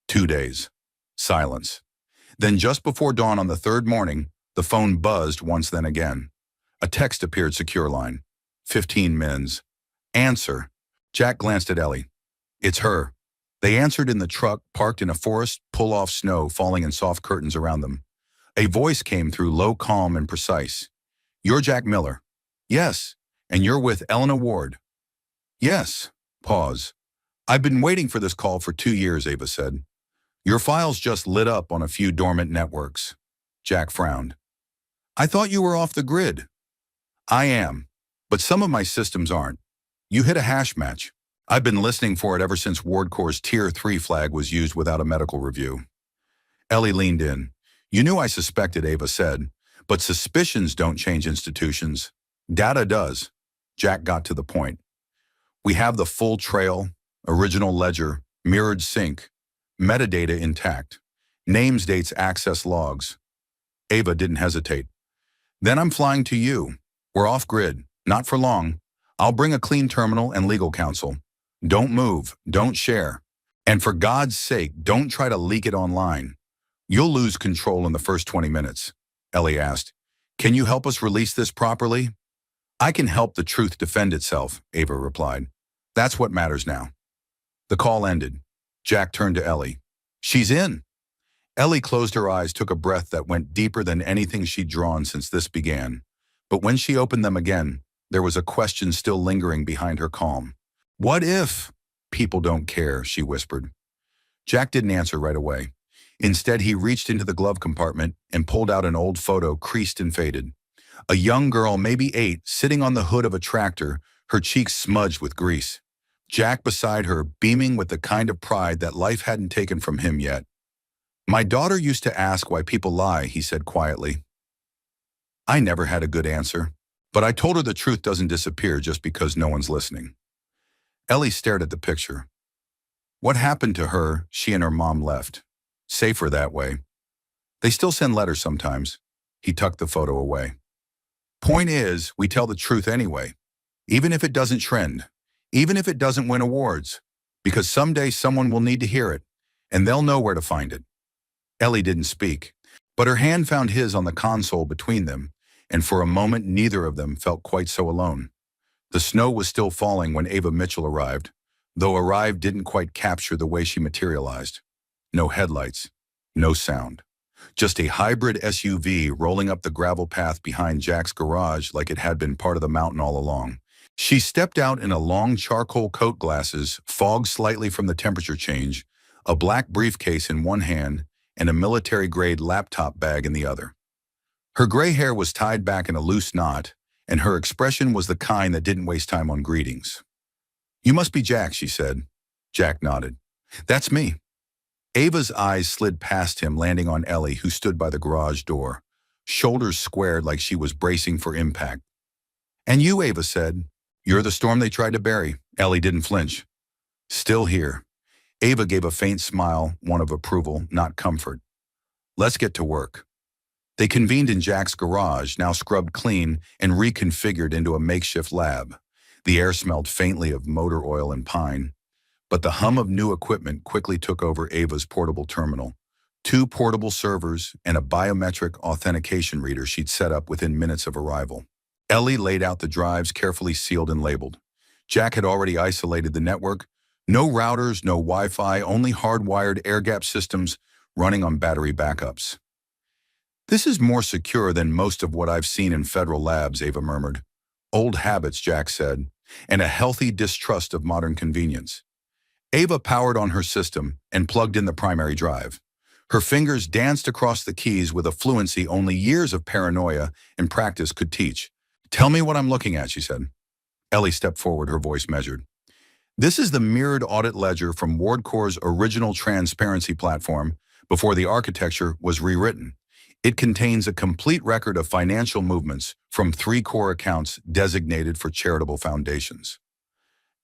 2 days. Silence. Then just before dawn on the third morning, the phone buzzed once, then again. A text appeared, secure line. 15 mins. Answer. Jack glanced at Ellie. It's her. They answered in the truck, parked in a forest, pull-off snow falling in soft curtains around them. A voice came through, low, calm, and precise. You're Jack Miller. Yes. And you're with Elena Ward. Yes. Pause. I've been waiting for this call for 2 years, Ava said. Your files just lit up on a few dormant networks. Jack frowned. I thought you were off the grid. I am, but some of my systems aren't. You hit a hash match. I've been listening for it ever since WardCorp's Tier 3 flag was used without a medical review. Ellie leaned in. You knew I suspected, Ava said, but suspicions don't change institutions. Data does. Jack got to the point. We have the full trail, original ledger, mirrored sync, metadata intact, names, dates, access logs. Ava didn't hesitate. Then I'm flying to you. We're off grid, not for long. I'll bring a clean terminal and legal counsel. Don't move, don't share. And for God's sake, don't try to leak it online. You'll lose control in the first 20 minutes. Ellie asked, can you help us release this properly? I can help the truth defend itself, Ava replied. That's what matters now. The call ended. Jack turned to Ellie. She's in. Ellie closed her eyes, took a breath that went deeper than anything she'd drawn since this began. But when she opened them again, there was a question still lingering behind her calm. What if? People don't care, she whispered. Jack didn't answer right away. Instead, he reached into the glove compartment and pulled out an old photo, creased and faded. A young girl, maybe 8, sitting on the hood of a tractor, her cheeks smudged with grease. Jack beside her, beaming with the kind of pride that life hadn't taken from him yet. My daughter used to ask why people lie, he said quietly. I never had a good answer, but I told her the truth doesn't disappear just because no one's listening. Ellie stared at the picture. What happened to her? She and her mom left. Safer that way. They still send letters sometimes. He tucked the photo away. Point is, we tell the truth anyway, even if it doesn't trend, even if it doesn't win awards, because someday someone will need to hear it, and they'll know where to find it. Ellie didn't speak, but her hand found his on the console between them, and for a moment neither of them felt quite so alone. The snow was still falling when Ava Mitchell arrived, though arrived didn't quite capture the way she materialized. No headlights, no sound. Just a hybrid SUV rolling up the gravel path behind Jack's garage like it had been part of the mountain all along. She stepped out in a long charcoal coat, glasses, fogged slightly from the temperature change, a black briefcase in one hand, and a military-grade laptop bag in the other. Her gray hair was tied back in a loose knot, and her expression was the kind that didn't waste time on greetings. "You must be Jack," she said. Jack nodded. "That's me." Ava's eyes slid past him, landing on Ellie, who stood by the garage door, shoulders squared like she was bracing for impact. "And you," Ava said. "You're the storm they tried to bury." Ellie didn't flinch. "Still here." Ava gave a faint smile, one of approval, not comfort. "Let's get to work." They convened in Jack's garage, now scrubbed clean and reconfigured into a makeshift lab. The air smelled faintly of motor oil and pine, but the hum of new equipment quickly took over Ava's portable terminal. 2 portable servers and a biometric authentication reader she'd set up within minutes of arrival. Ellie laid out the drives, carefully sealed and labeled. Jack had already isolated the network. No routers, no Wi-Fi, only hardwired air-gap systems running on battery backups. "This is more secure than most of what I've seen in federal labs," Ava murmured. "Old habits," Jack said, "and a healthy distrust of modern convenience." Ava powered on her system and plugged in the primary drive. Her fingers danced across the keys with a fluency only years of paranoia and practice could teach. "Tell me what I'm looking at," she said. Ellie stepped forward, her voice measured. "This is the mirrored audit ledger from WardCore's original transparency platform before the architecture was rewritten. It contains a complete record of financial movements from 3 core accounts designated for charitable foundations."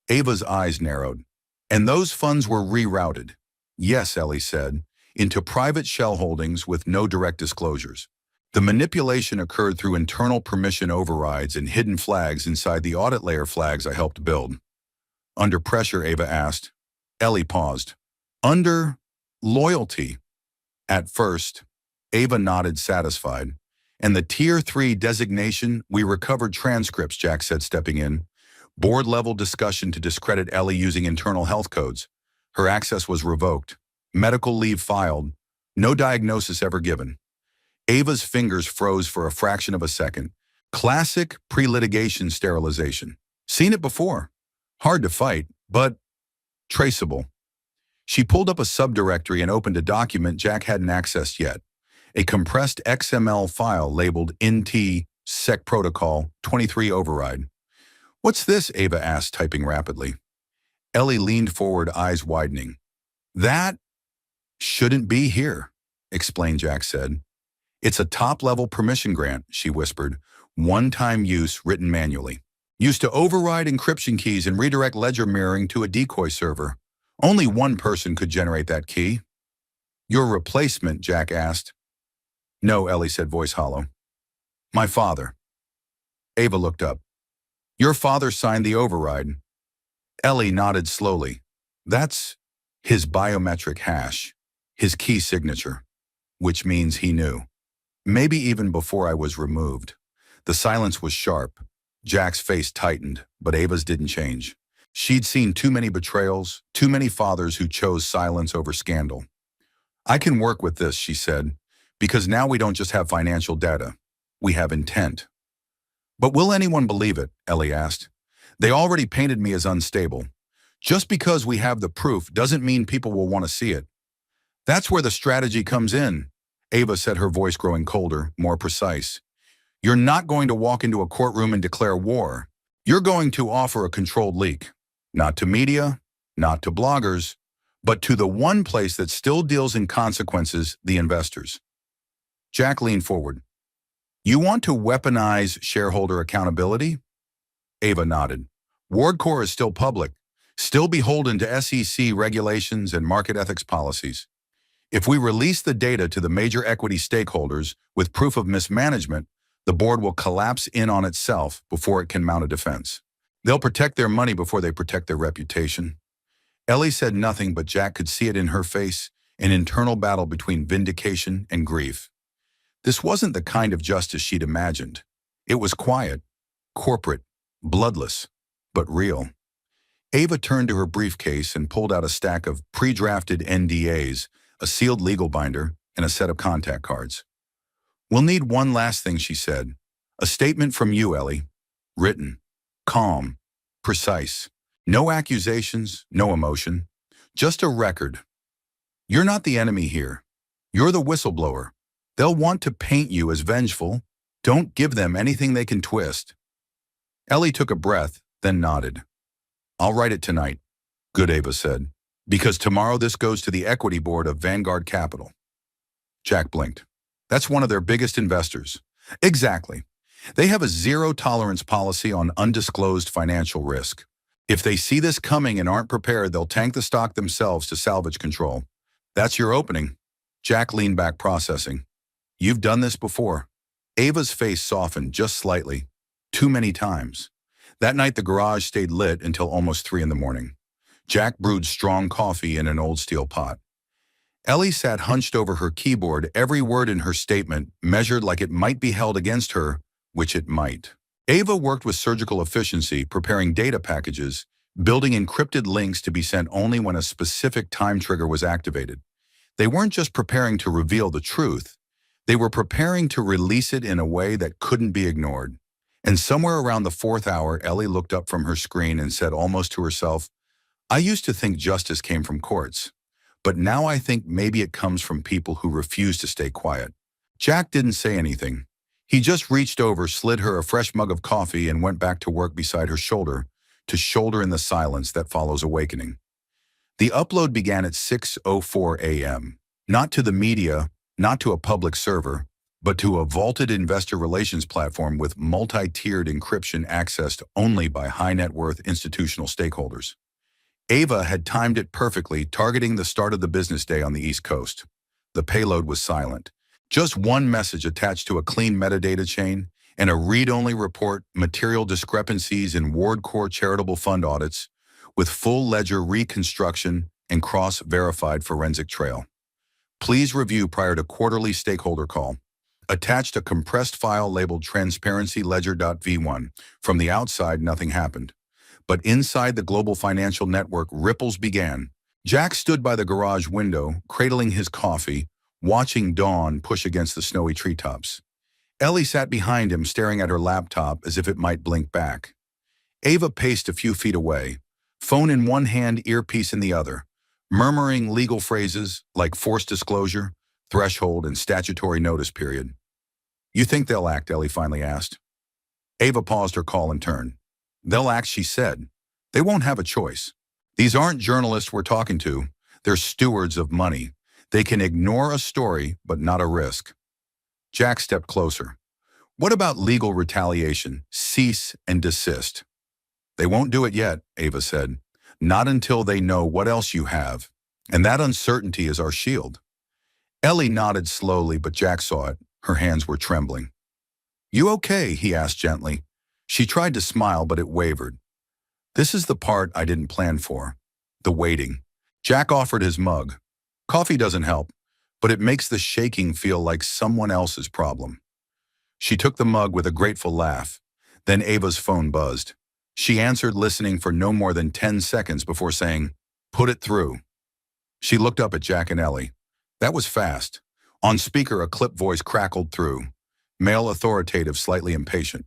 Ava's eyes narrowed. "And those funds were rerouted?" "Yes," Ellie said, "into private shell holdings with no direct disclosures. The manipulation occurred through internal permission overrides and hidden flags inside the audit layer flags I helped build." "Under pressure?" Ava asked. Ellie paused. "Under loyalty." "At first." Ava nodded, satisfied. "And the Tier 3 designation, we recovered transcripts," Jack said, stepping in. "Board-level discussion to discredit Ellie using internal health codes. Her access was revoked. Medical leave filed. No diagnosis ever given." Ava's fingers froze for a fraction of a second. Classic pre-litigation sterilization. Seen it before. Hard to fight, but traceable. She pulled up a subdirectory and opened a document Jack hadn't accessed yet. A compressed XML file labeled NT Sec Protocol 23 Override. "What's this?" Ava asked, typing rapidly. Ellie leaned forward, eyes widening. "That shouldn't be here," explained Jack said. "It's a top-level permission grant," she whispered. "One-time use, written manually. Used to override encryption keys and redirect ledger mirroring to a decoy server. Only one person could generate that key." "Your replacement?" Jack asked. "No," Ellie said, voice hollow. "My father." Ava looked up. "Your father signed the override." Ellie nodded slowly. "That's his biometric hash, his key signature, which means he knew. Maybe even before I was removed." The silence was sharp. Jack's face tightened, but Ava's didn't change. She'd seen too many betrayals, too many fathers who chose silence over scandal. "I can work with this," she said, "because now we don't just have financial data. We have intent." "But will anyone believe it?" Ellie asked. "They already painted me as unstable. Just because we have the proof doesn't mean people will want to see it." "That's where the strategy comes in," Ava said, her voice growing colder, more precise. "You're not going to walk into a courtroom and declare war. You're going to offer a controlled leak. Not to media, not to bloggers, but to the one place that still deals in consequences, the investors." Jack leaned forward. "You want to weaponize shareholder accountability?" Ava nodded. "WardCore is still public, still beholden to SEC regulations and market ethics policies. If we release the data to the major equity stakeholders with proof of mismanagement, the board will collapse in on itself before it can mount a defense. They'll protect their money before they protect their reputation." Ellie said nothing, but Jack could see it in her face, an internal battle between vindication and grief. This wasn't the kind of justice she'd imagined. It was quiet, corporate, bloodless, but real. Ava turned to her briefcase and pulled out a stack of pre-drafted NDAs, a sealed legal binder, and a set of contact cards. "We'll need one last thing," she said. "A statement from you, Ellie. Written, calm, precise. No accusations, no emotion. Just a record. You're not the enemy here. You're the whistleblower. They'll want to paint you as vengeful. Don't give them anything they can twist. Ellie took a breath, then nodded. I'll write it tonight, good Ava said, because tomorrow this goes to the equity board of Vanguard Capital. Jack blinked. That's one of their biggest investors. Exactly. They have a zero-tolerance policy on undisclosed financial risk. If they see this coming and aren't prepared, they'll tank the stock themselves to salvage control. That's your opening. Jack leaned back, processing. You've done this before. Ava's face softened just slightly. Too many times. That night, the garage stayed lit until almost 3 in the morning. Jack brewed strong coffee in an old steel pot. Ellie sat hunched over her keyboard, every word in her statement measured like it might be held against her, which it might. Ava worked with surgical efficiency, preparing data packages, building encrypted links to be sent only when a specific time trigger was activated. They weren't just preparing to reveal the truth. They were preparing to release it in a way that couldn't be ignored. And somewhere around the 4th hour, Ellie looked up from her screen and said almost to herself, I used to think justice came from courts, but now I think maybe it comes from people who refuse to stay quiet. Jack didn't say anything. He just reached over, slid her a fresh mug of coffee, and went back to work beside her shoulder to shoulder in the silence that follows awakening. The upload began at 6:04 a.m., not to the media, not to a public server, but to a vaulted investor relations platform with multi-tiered encryption accessed only by high-net-worth institutional stakeholders. Ava had timed it perfectly, targeting the start of the business day on the East Coast. The payload was silent. Just one message attached to a clean metadata chain and a read-only report, material discrepancies in WardCore charitable fund audits, with full ledger reconstruction and cross-verified forensic trail. Please review prior to quarterly stakeholder call. Attached a compressed file labeled Transparency Ledger.v1. From the outside, nothing happened. But inside the global financial network, ripples began. Jack stood by the garage window, cradling his coffee, watching dawn push against the snowy treetops. Ellie sat behind him, staring at her laptop as if it might blink back. Ava paced a few feet away, phone in one hand, earpiece in the other, murmuring legal phrases like forced disclosure, threshold, and statutory notice period. You think they'll act? Ellie finally asked. Ava paused her call and turned. They'll act, she said. They won't have a choice. These aren't journalists we're talking to. They're stewards of money. They can ignore a story, but not a risk. Jack stepped closer. What about legal retaliation? Cease and desist. They won't do it yet, Ava said. Not until they know what else you have. And that uncertainty is our shield. Ellie nodded slowly, but Jack saw it. Her hands were trembling. You okay? He asked gently. She tried to smile, but it wavered. This is the part I didn't plan for. The waiting. Jack offered his mug. Coffee doesn't help, but it makes the shaking feel like someone else's problem. She took the mug with a grateful laugh. Then Ava's phone buzzed. She answered, listening for no more than 10 seconds before saying, Put it through. She looked up at Jack and Ellie. That was fast. On speaker, a clipped voice crackled through. Male, authoritative, slightly impatient.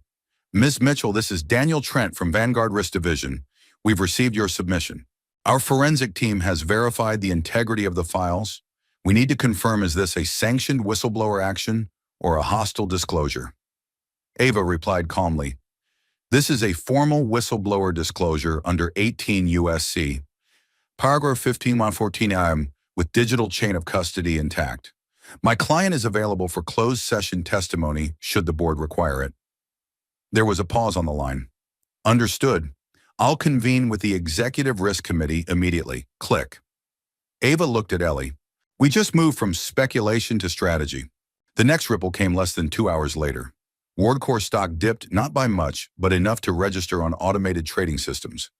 Ms. Mitchell, this is Daniel Trent from Vanguard Risk Division. We've received your submission. Our forensic team has verified the integrity of the files. We need to confirm, is this a sanctioned whistleblower action or a hostile disclosure? Ava replied calmly, This is a formal whistleblower disclosure under 18 U.S.C. Paragraph 15-114 with digital chain of custody intact. My client is available for closed session testimony should the board require it. There was a pause on the line. Understood. I'll convene with the Executive Risk Committee immediately. Click. Ava looked at Ellie. We just moved from speculation to strategy. The next ripple came less than 2 hours later. WardCore stock dipped, not by much, but enough to register on automated trading systems.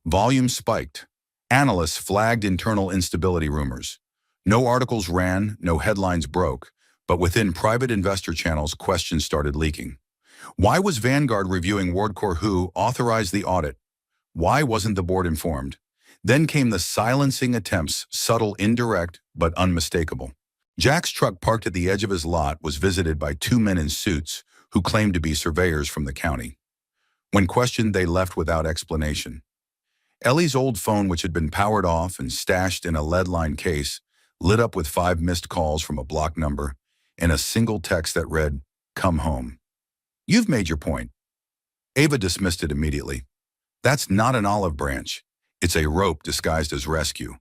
Volume spiked. Analysts flagged internal instability rumors. No articles ran, no headlines broke, but within private investor channels, questions started leaking. Why was Vanguard reviewing WardCore? Who authorized the audit? Why wasn't the board informed? Then came the silencing attempts, subtle, indirect, but unmistakable. Jack's truck, parked at the edge of his lot, was visited by 2 men in suits who claimed to be surveyors from the county. When questioned, they left without explanation. Ellie's old phone, which had been powered off and stashed in a lead-lined case, lit up with 5 missed calls from a blocked number and a single text that read, Come home. You've made your point. Ava dismissed it immediately. That's not an olive branch. It's a rope disguised as rescue.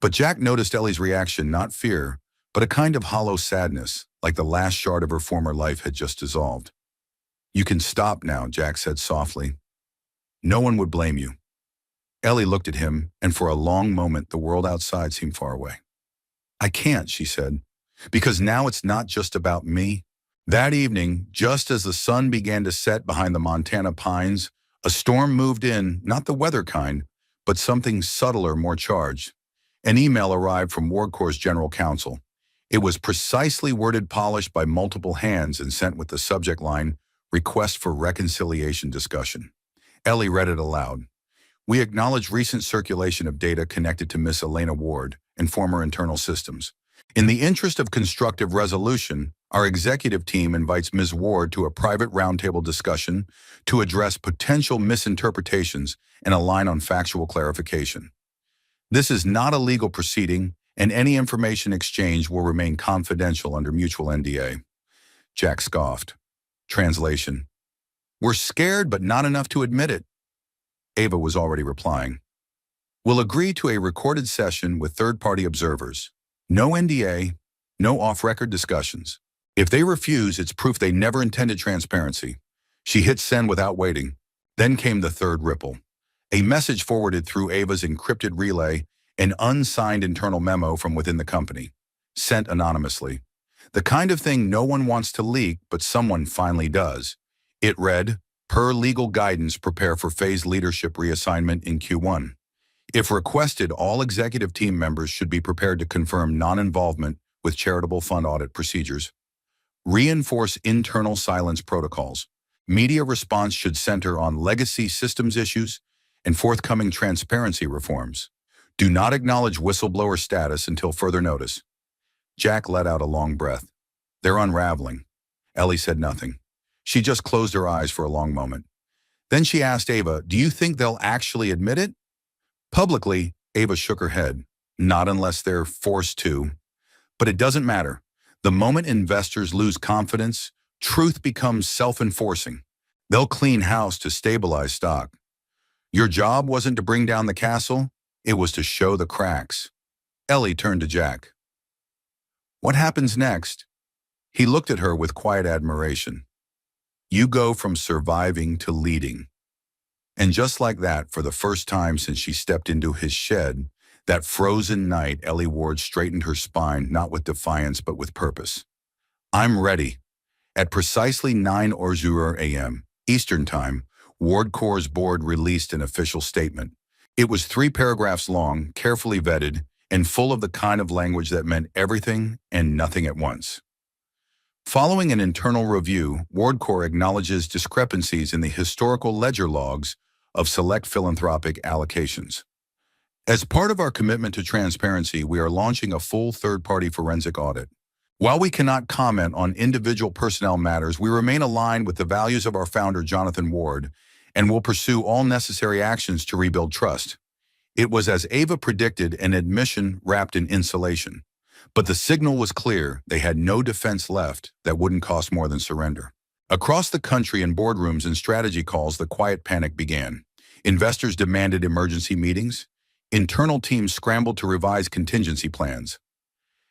But Jack noticed Ellie's reaction, not fear, but a kind of hollow sadness, like the last shard of her former life had just dissolved. You can stop now, Jack said softly. No one would blame you. Ellie looked at him, and for a long moment the world outside seemed far away. I can't, she said, because now it's not just about me. That evening, just as the sun began to set behind the Montana pines, a storm moved in, not the weather kind, but something subtler, more charged. An email arrived from WardCorps' general counsel. It was precisely worded, polished by multiple hands, and sent with the subject line, Request for Reconciliation Discussion. Ellie read it aloud. We acknowledge recent circulation of data connected to Miss Elena Ward and former internal systems. In the interest of constructive resolution, our executive team invites Ms. Ward to a private roundtable discussion to address potential misinterpretations and align on factual clarification. This is not a legal proceeding, and any information exchange will remain confidential under mutual NDA. Jack scoffed. Translation. We're scared, but not enough to admit it. Ava was already replying. We'll agree to a recorded session with third-party observers. No NDA, no off-record discussions. If they refuse, it's proof they never intended transparency. She hit send without waiting. Then came the third ripple. A message forwarded through Ava's encrypted relay, an unsigned internal memo from within the company, sent anonymously. The kind of thing no one wants to leak, but someone finally does. It read, per legal guidance, prepare for phased leadership reassignment in Q1. If requested, all executive team members should be prepared to confirm non-involvement with charitable fund audit procedures. Reinforce internal silence protocols. Media response should center on legacy systems issues and forthcoming transparency reforms. Do not acknowledge whistleblower status until further notice. Jack let out a long breath. They're unraveling. Ellie said nothing. She just closed her eyes for a long moment. Then she asked Ava, do you think they'll actually admit it? Publicly, Ava shook her head. Not unless they're forced to. But it doesn't matter. The moment investors lose confidence, truth becomes self-enforcing. They'll clean house to stabilize stock. Your job wasn't to bring down the castle, it was to show the cracks. Ellie turned to Jack. What happens next? He looked at her with quiet admiration. You go from surviving to leading. And just like that, for the first time since she stepped into his shed, that frozen night, Ellie Ward straightened her spine, not with defiance, but with purpose. I'm ready. At precisely 9:00 a.m. Eastern Time, WardCorps' board released an official statement. It was 3 paragraphs long, carefully vetted, and full of the kind of language that meant everything and nothing at once. Following an internal review, WardCorps acknowledges discrepancies in the historical ledger logs of select philanthropic allocations. As part of our commitment to transparency, we are launching a full third-party forensic audit. While we cannot comment on individual personnel matters, we remain aligned with the values of our founder, Jonathan Ward, and will pursue all necessary actions to rebuild trust. It was, as Ava predicted, an admission wrapped in insulation. But the signal was clear. They had no defense left that wouldn't cost more than surrender. Across the country, in boardrooms and strategy calls, the quiet panic began. Investors demanded emergency meetings. Internal teams scrambled to revise contingency plans.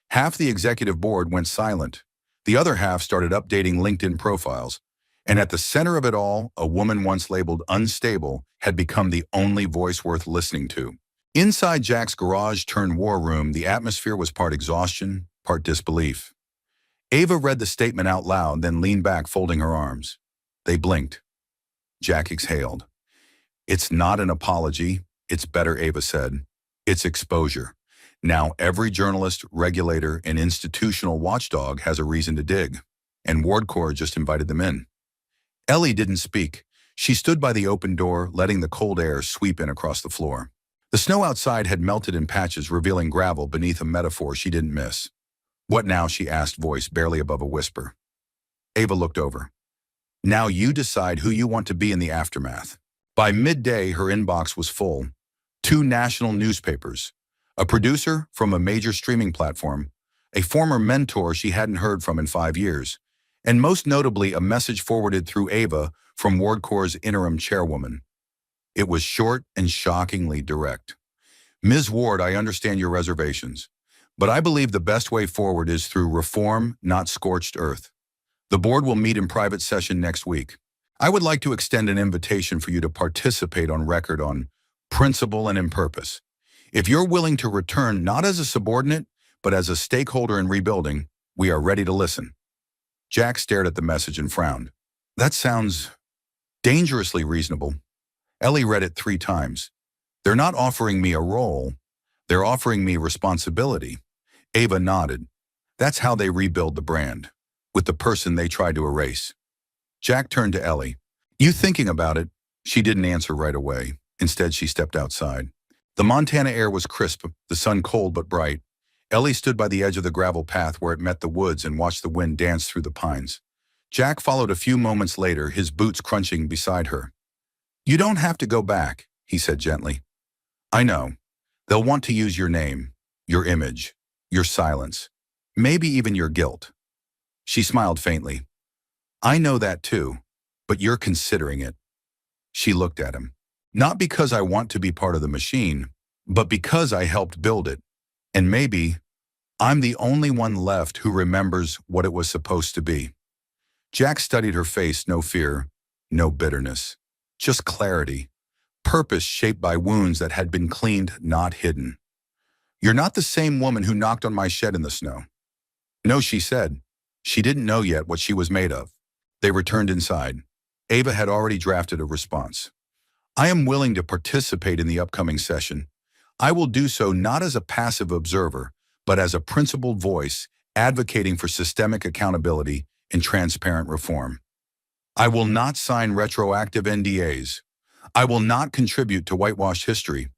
Half the executive board went silent. The other half started updating LinkedIn profiles. And at the center of it all, a woman once labeled unstable had become the only voice worth listening to. Inside Jack's garage-turned-war room, the atmosphere was part exhaustion, part disbelief. Ava read the statement out loud, then leaned back, folding her arms. They blinked. Jack exhaled. It's not an apology. It's better, Ava said. It's exposure. Now every journalist, regulator, and institutional watchdog has a reason to dig. And WardCorps just invited them in. Ellie didn't speak. She stood by the open door, letting the cold air sweep in across the floor. The snow outside had melted in patches, revealing gravel beneath a metaphor she didn't miss. What now? She asked, voice barely above a whisper. Ava looked over. Now you decide who you want to be in the aftermath. By midday, her inbox was full. 2 national newspapers, a producer from a major streaming platform, a former mentor she hadn't heard from in 5 years, and most notably a message forwarded through Ava from WardCorp's interim chairwoman. It was short and shockingly direct. Ms. Ward, I understand your reservations, but I believe the best way forward is through reform, not scorched earth. The board will meet in private session next week. I would like to extend an invitation for you to participate on record on principle and in purpose. If you're willing to return not as a subordinate, but as a stakeholder in rebuilding, we are ready to listen. Jack stared at the message and frowned. That sounds dangerously reasonable. Ellie read it 3 times. They're not offering me a role. They're offering me responsibility. Ava nodded. That's how they rebuild the brand, with the person they tried to erase. Jack turned to Ellie. You thinking about it? She didn't answer right away. Instead, she stepped outside. The Montana air was crisp, the sun cold but bright. Ellie stood by the edge of the gravel path where it met the woods and watched the wind dance through the pines. Jack followed a few moments later, his boots crunching beside her. You don't have to go back, he said gently. I know. They'll want to use your name, your image, your silence, maybe even your guilt. She smiled faintly. I know that too, but you're considering it. She looked at him. Not because I want to be part of the machine, but because I helped build it. And maybe I'm the only one left who remembers what it was supposed to be. Jack studied her face, no fear, no bitterness, just clarity, purpose shaped by wounds that had been cleaned, not hidden. You're not the same woman who knocked on my shed in the snow. No, she said. She didn't know yet what she was made of. They returned inside. Ava had already drafted a response. I am willing to participate in the upcoming session. I will do so not as a passive observer, but as a principled voice advocating for systemic accountability and transparent reform. I will not sign retroactive NDAs. I will not contribute to whitewashed history.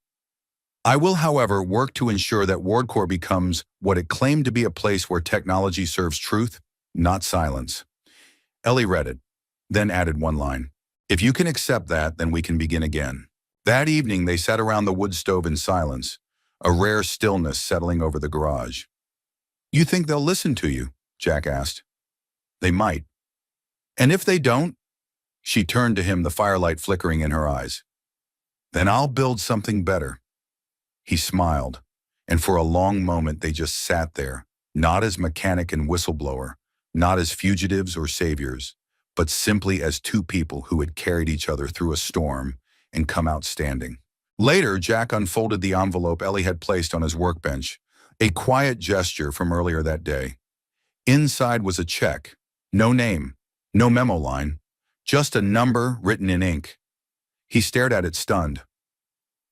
I will, however, work to ensure that WardCorp becomes what it claimed to be a place where technology serves truth, not silence. Ellie read it, then added one line. If you can accept that, then we can begin again. That evening, they sat around the wood stove in silence, a rare stillness settling over the garage. You think they'll listen to you? Jack asked. They might. And if they don't? She turned to him, the firelight flickering in her eyes. Then I'll build something better. He smiled, and for a long moment they just sat there, not as mechanic and whistleblower, not as fugitives or saviors, but simply as 2 people who had carried each other through a storm and come out standing. Later, Jack unfolded the envelope Ellie had placed on his workbench, a quiet gesture from earlier that day. Inside was a check, no name, no memo line, just a number written in ink. He stared at it stunned.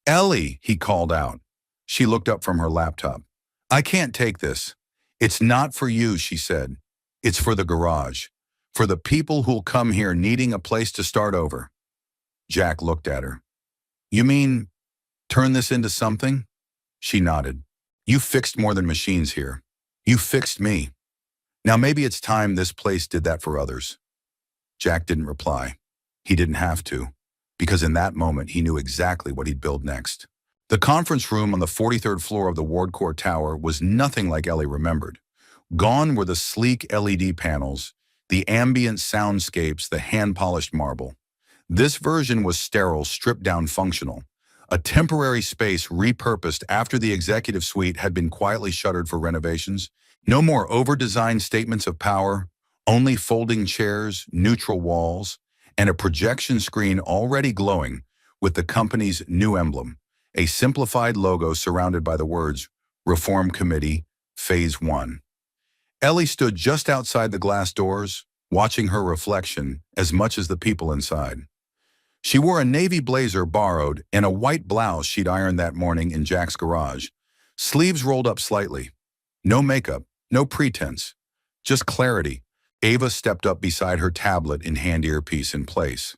Ellie, he called out. She looked up from her laptop. I can't take this. It's not for you, she said. It's for the garage, for the people who'll come here needing a place to start over. Jack looked at her. You mean, turn this into something? She nodded. You fixed more than machines here. You fixed me. Now maybe it's time this place did that for others. Jack didn't reply. He didn't have to, because in that moment he knew exactly what he'd build next. The conference room on the 43rd floor of the WardCorp Tower was nothing like Ellie remembered. Gone were the sleek LED panels, the ambient soundscapes, the hand-polished marble. This version was sterile, stripped-down functional, a temporary space repurposed after the executive suite had been quietly shuttered for renovations. No more over-designed statements of power, only folding chairs, neutral walls, and a projection screen already glowing with the company's new emblem, a simplified logo surrounded by the words, Reform Committee, Phase 1. Ellie stood just outside the glass doors, watching her reflection as much as the people inside. She wore a navy blazer borrowed and a white blouse she'd ironed that morning in Jack's garage, sleeves rolled up slightly. No makeup, no pretense, just clarity. Ava stepped up beside her tablet in hand earpiece in place.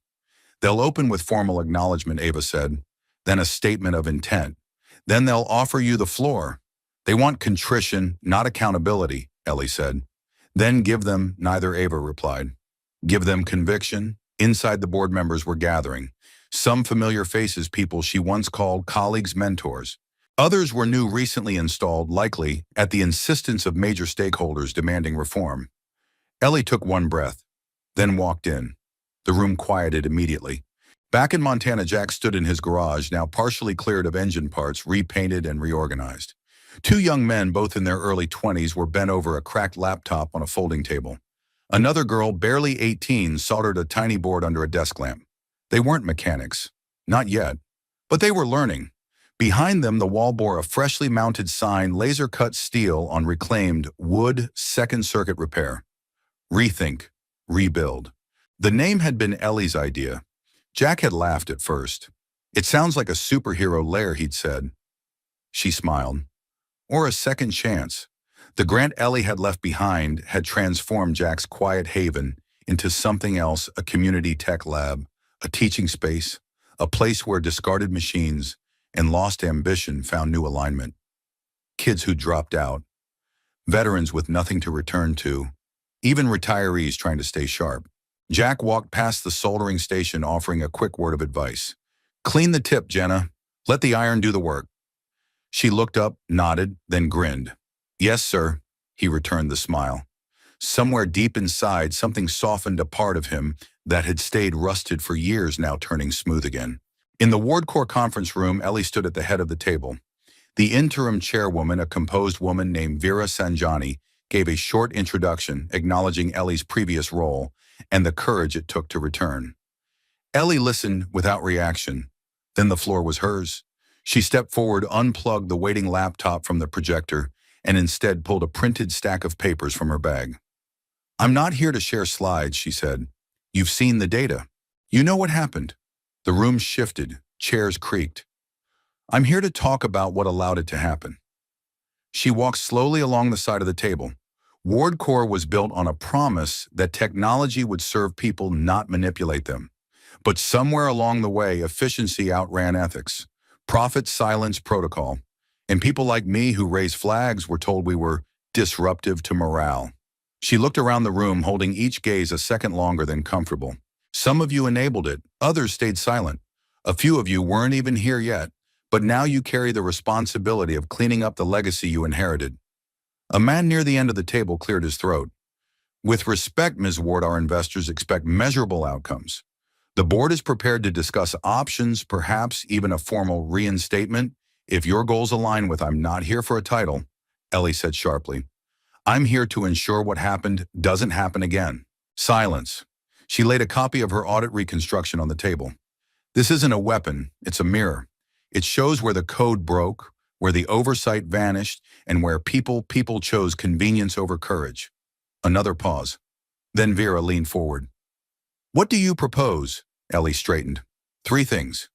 They'll open with formal acknowledgement, Ava said, then a statement of intent. Then they'll offer you the floor. They want contrition, not accountability, Ellie said. Then give them, neither Ava replied. Give them conviction. Inside the board members were gathering. Some familiar faces, people she once called colleagues, mentors. Others were new, recently installed, likely at the insistence of major stakeholders demanding reform. Ellie took one breath, then walked in. The room quieted immediately. Back in Montana, Jack stood in his garage, now partially cleared of engine parts, repainted and reorganized. Two young men, both in their early 20s, were bent over a cracked laptop on a folding table. Another girl, barely 18, soldered a tiny board under a desk lamp. They weren't mechanics. Not yet. But they were learning. Behind them, the wall bore a freshly mounted sign, laser-cut steel on reclaimed wood, second circuit repair. Rethink. Rebuild. The name had been Ellie's idea. Jack had laughed at first. It sounds like a superhero lair, he'd said. She smiled. Or a second chance. The grant Ellie had left behind had transformed Jack's quiet haven into something else, a community tech lab, a teaching space, a place where discarded machines and lost ambition found new alignment. Kids who dropped out, veterans with nothing to return to, even retirees trying to stay sharp. Jack walked past the soldering station offering a quick word of advice. Clean the tip, Jenna. Let the iron do the work. She looked up, nodded, then grinned. Yes, sir, he returned the smile. Somewhere deep inside, something softened a part of him that had stayed rusted for years, now turning smooth again. In the Ward Corps conference room, Ellie stood at the head of the table. The interim chairwoman, a composed woman named Vera Sanjani, gave a short introduction, acknowledging Ellie's previous role and the courage it took to return. Ellie listened without reaction. Then the floor was hers. She stepped forward, unplugged the waiting laptop from the projector, and instead pulled a printed stack of papers from her bag. I'm not here to share slides, she said. You've seen the data. You know what happened. The room shifted, chairs creaked. I'm here to talk about what allowed it to happen. She walked slowly along the side of the table. Ward Corps was built on a promise that technology would serve people, not manipulate them. But somewhere along the way, efficiency outran ethics. Profit silenced protocol. And people like me who raise flags were told we were disruptive to morale. She looked around the room, holding each gaze a second longer than comfortable. Some of you enabled it, others stayed silent. A few of you weren't even here yet, but now you carry the responsibility of cleaning up the legacy you inherited. A man near the end of the table cleared his throat. With respect, Ms. Ward, our investors expect measurable outcomes. The board is prepared to discuss options, perhaps even a formal reinstatement, if your goals align with I'm not here for a title, Ellie said sharply. I'm here to ensure what happened doesn't happen again. Silence. She laid a copy of her audit reconstruction on the table. This isn't a weapon, it's a mirror. It shows where the code broke, where the oversight vanished, and where people chose convenience over courage. Another pause. Then Vera leaned forward. What do you propose? Ellie straightened. 3 things.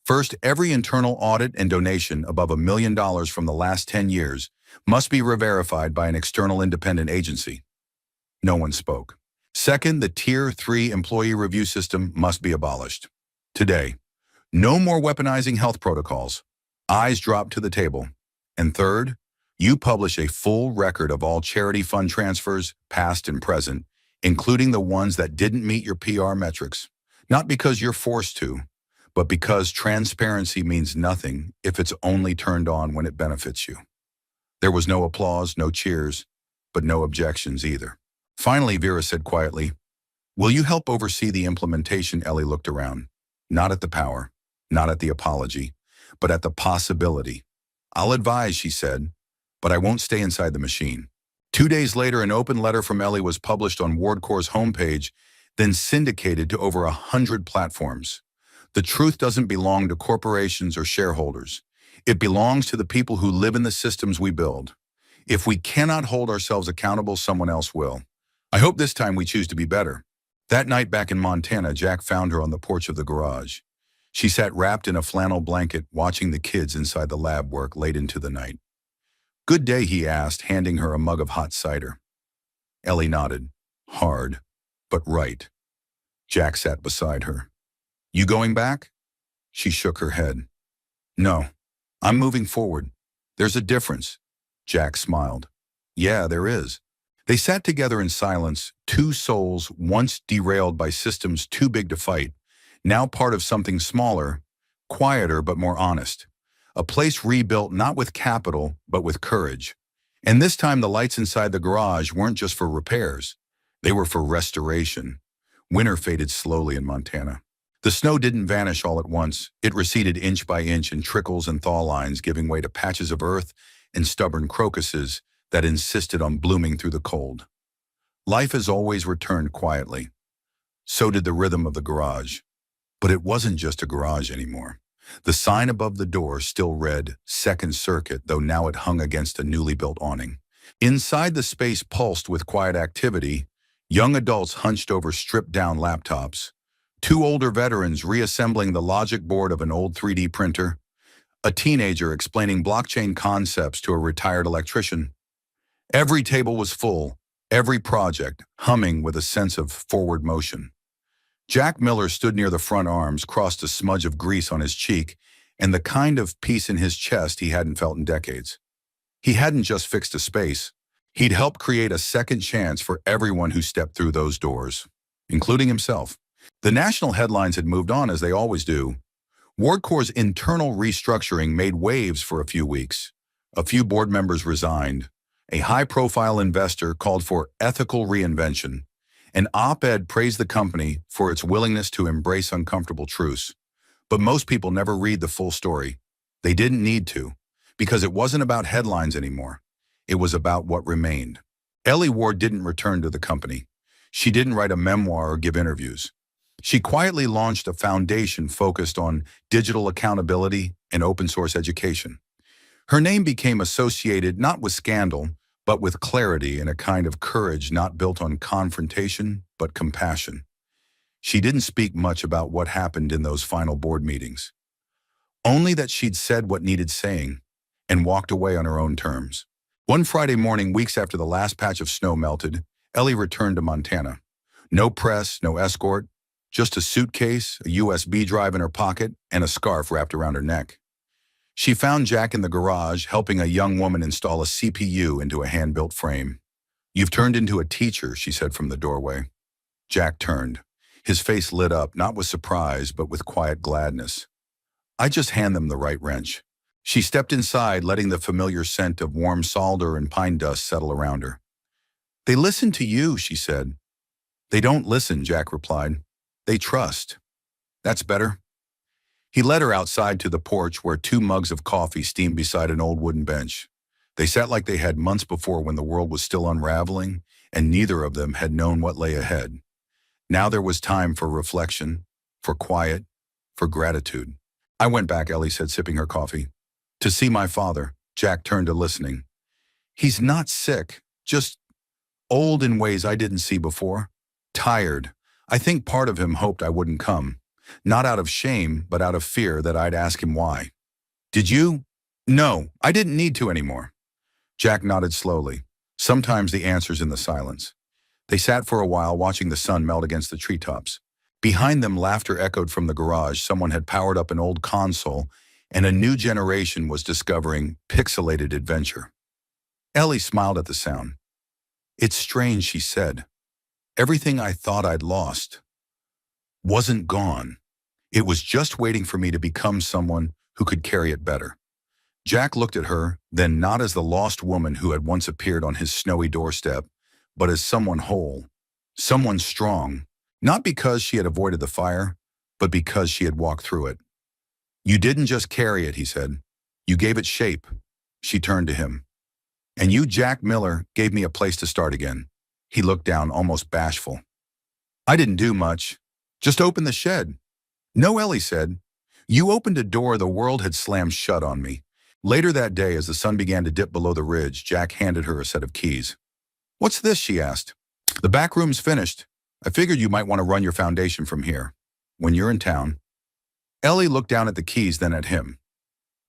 First, every internal audit and donation above $1 million from the last 10 years must be re-verified by an external independent agency. No one spoke. Second, the Tier 3 employee review system must be abolished. Today, no more weaponizing health protocols. Eyes dropped to the table. And third, you publish a full record of all charity fund transfers, past and present, including the ones that didn't meet your PR metrics. Not because you're forced to, but because transparency means nothing if it's only turned on when it benefits you. There was no applause, no cheers, but no objections either. Finally, Vera said quietly, will you help oversee the implementation? Ellie looked around. Not at the power, not at the apology, but at the possibility. I'll advise, she said, but I won't stay inside the machine. 2 days later, an open letter from Ellie was published on Ward Corps' homepage, then syndicated to over 100 platforms. The truth doesn't belong to corporations or shareholders. It belongs to the people who live in the systems we build. If we cannot hold ourselves accountable, someone else will. I hope this time we choose to be better. That night back in Montana, Jack found her on the porch of the garage. She sat wrapped in a flannel blanket, watching the kids inside the lab work late into the night. Good day, he asked, handing her a mug of hot cider. Ellie nodded. Hard, but right. Jack sat beside her. You going back? She shook her head. No, I'm moving forward. There's a difference. Jack smiled. Yeah, there is. They sat together in silence, two souls once derailed by systems too big to fight, now part of something smaller, quieter but more honest. A place rebuilt not with capital, but with courage. And this time the lights inside the garage weren't just for repairs. They were for restoration. Winter faded slowly in Montana. The snow didn't vanish all at once. It receded inch by inch in trickles and thaw lines, giving way to patches of earth and stubborn crocuses that insisted on blooming through the cold. Life has always returned quietly. So did the rhythm of the garage. But it wasn't just a garage anymore. The sign above the door still read Second Circuit, though now it hung against a newly built awning. Inside, the space pulsed with quiet activity. Young adults hunched over stripped-down laptops. Two older veterans reassembling the logic board of an old 3D printer. A teenager explaining blockchain concepts to a retired electrician. Every table was full, every project humming with a sense of forward motion. Jack Miller stood near the front arms, crossed a smudge of grease on his cheek, and the kind of peace in his chest he hadn't felt in decades. He hadn't just fixed a space. He'd helped create a second chance for everyone who stepped through those doors, including himself. The national headlines had moved on, as they always do. WardCorp's internal restructuring made waves for a few weeks. A few board members resigned. A high-profile investor called for ethical reinvention. An op-ed praised the company for its willingness to embrace uncomfortable truths. But most people never read the full story. They didn't need to, because it wasn't about headlines anymore. It was about what remained. Ellie Ward didn't return to the company. She didn't write a memoir or give interviews. She quietly launched a foundation focused on digital accountability and open-source education. Her name became associated not with scandal, but with clarity and a kind of courage not built on confrontation, but compassion. She didn't speak much about what happened in those final board meetings. Only that she'd said what needed saying and walked away on her own terms. One Friday morning, weeks after the last patch of snow melted, Ellie returned to Montana. No press, no escort, just a suitcase, a USB drive in her pocket, and a scarf wrapped around her neck. She found Jack in the garage, helping a young woman install a CPU into a hand-built frame. "You've turned into a teacher," she said from the doorway. Jack turned. His face lit up, not with surprise, but with quiet gladness. "I just hand them the right wrench." She stepped inside, letting the familiar scent of warm solder and pine dust settle around her. "They listen to you," she said. "They don't listen," Jack replied. "They trust." "That's better." He led her outside to the porch where 2 mugs of coffee steamed beside an old wooden bench. They sat like they had months before, when the world was still unraveling, and neither of them had known what lay ahead. Now there was time for reflection, for quiet, for gratitude. "I went back," Ellie said, sipping her coffee. "To see my father." Jack turned to listening. "He's not sick, just old in ways I didn't see before. Tired. I think part of him hoped I wouldn't come. Not out of shame, but out of fear that I'd ask him why." "Did you?" "No, I didn't need to anymore." Jack nodded slowly. Sometimes the answer's in the silence. They sat for a while, watching the sun melt against the treetops. Behind them, laughter echoed from the garage. Someone had powered up an old console, and a new generation was discovering pixelated adventure. Ellie smiled at the sound. "It's strange," she said. "Everything I thought I'd lost wasn't gone. It was just waiting for me to become someone who could carry it better." Jack looked at her, then not as the lost woman who had once appeared on his snowy doorstep, but as someone whole, someone strong, not because she had avoided the fire, but because she had walked through it. "You didn't just carry it," he said. "You gave it shape." She turned to him. "And you, Jack Miller, gave me a place to start again." He looked down, almost bashful. "I didn't do much. Just open the shed." "No," Ellie said. "You opened a door the world had slammed shut on me." Later that day, as the sun began to dip below the ridge, Jack handed her a set of keys. "What's this?" she asked. "The back room's finished. I figured you might want to run your foundation from here, when you're in town." Ellie looked down at the keys, then at him.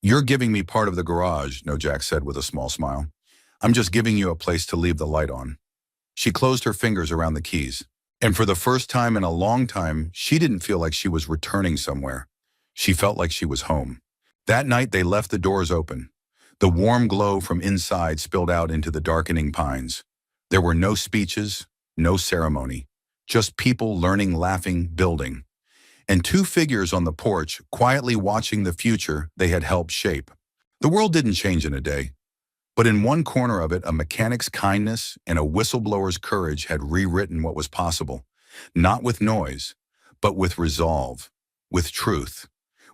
"You're giving me part of the garage," No, Jack said with a small smile. "I'm just giving you a place to leave the light on." She closed her fingers around the keys. And for the first time in a long time, she didn't feel like she was returning somewhere. She felt like she was home. That night, they left the doors open. The warm glow from inside spilled out into the darkening pines. There were no speeches, no ceremony, just people learning, laughing, building. And 2 figures on the porch, quietly watching the future they had helped shape. The world didn't change in a day, But in one corner of it, a mechanic's kindness and a whistleblower's courage had rewritten what was possible, not with noise, but with resolve, with truth,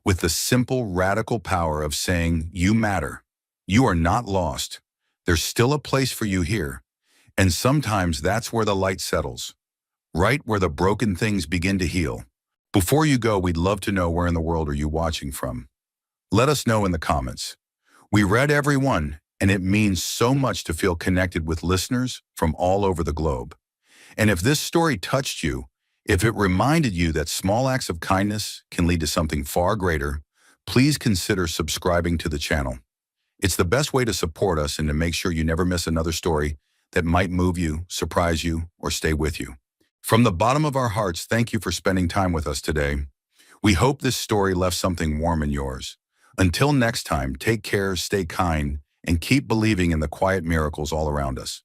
with the simple, radical power of saying, "You matter. You are not lost. There's still a place for you here." And sometimes that's where the light settles, right where the broken things begin to heal. Before you go, we'd love to know, where in the world are you watching from? Let us know in the comments. We read every one, and it means so much to feel connected with listeners from all over the globe. And if this story touched you, if it reminded you that small acts of kindness can lead to something far greater, please consider subscribing to the channel. It's the best way to support us and to make sure you never miss another story that might move you, surprise you, or stay with you. From the bottom of our hearts, thank you for spending time with us today. We hope this story left something warm in yours. Until next time, take care, stay kind, and keep believing in the quiet miracles all around us.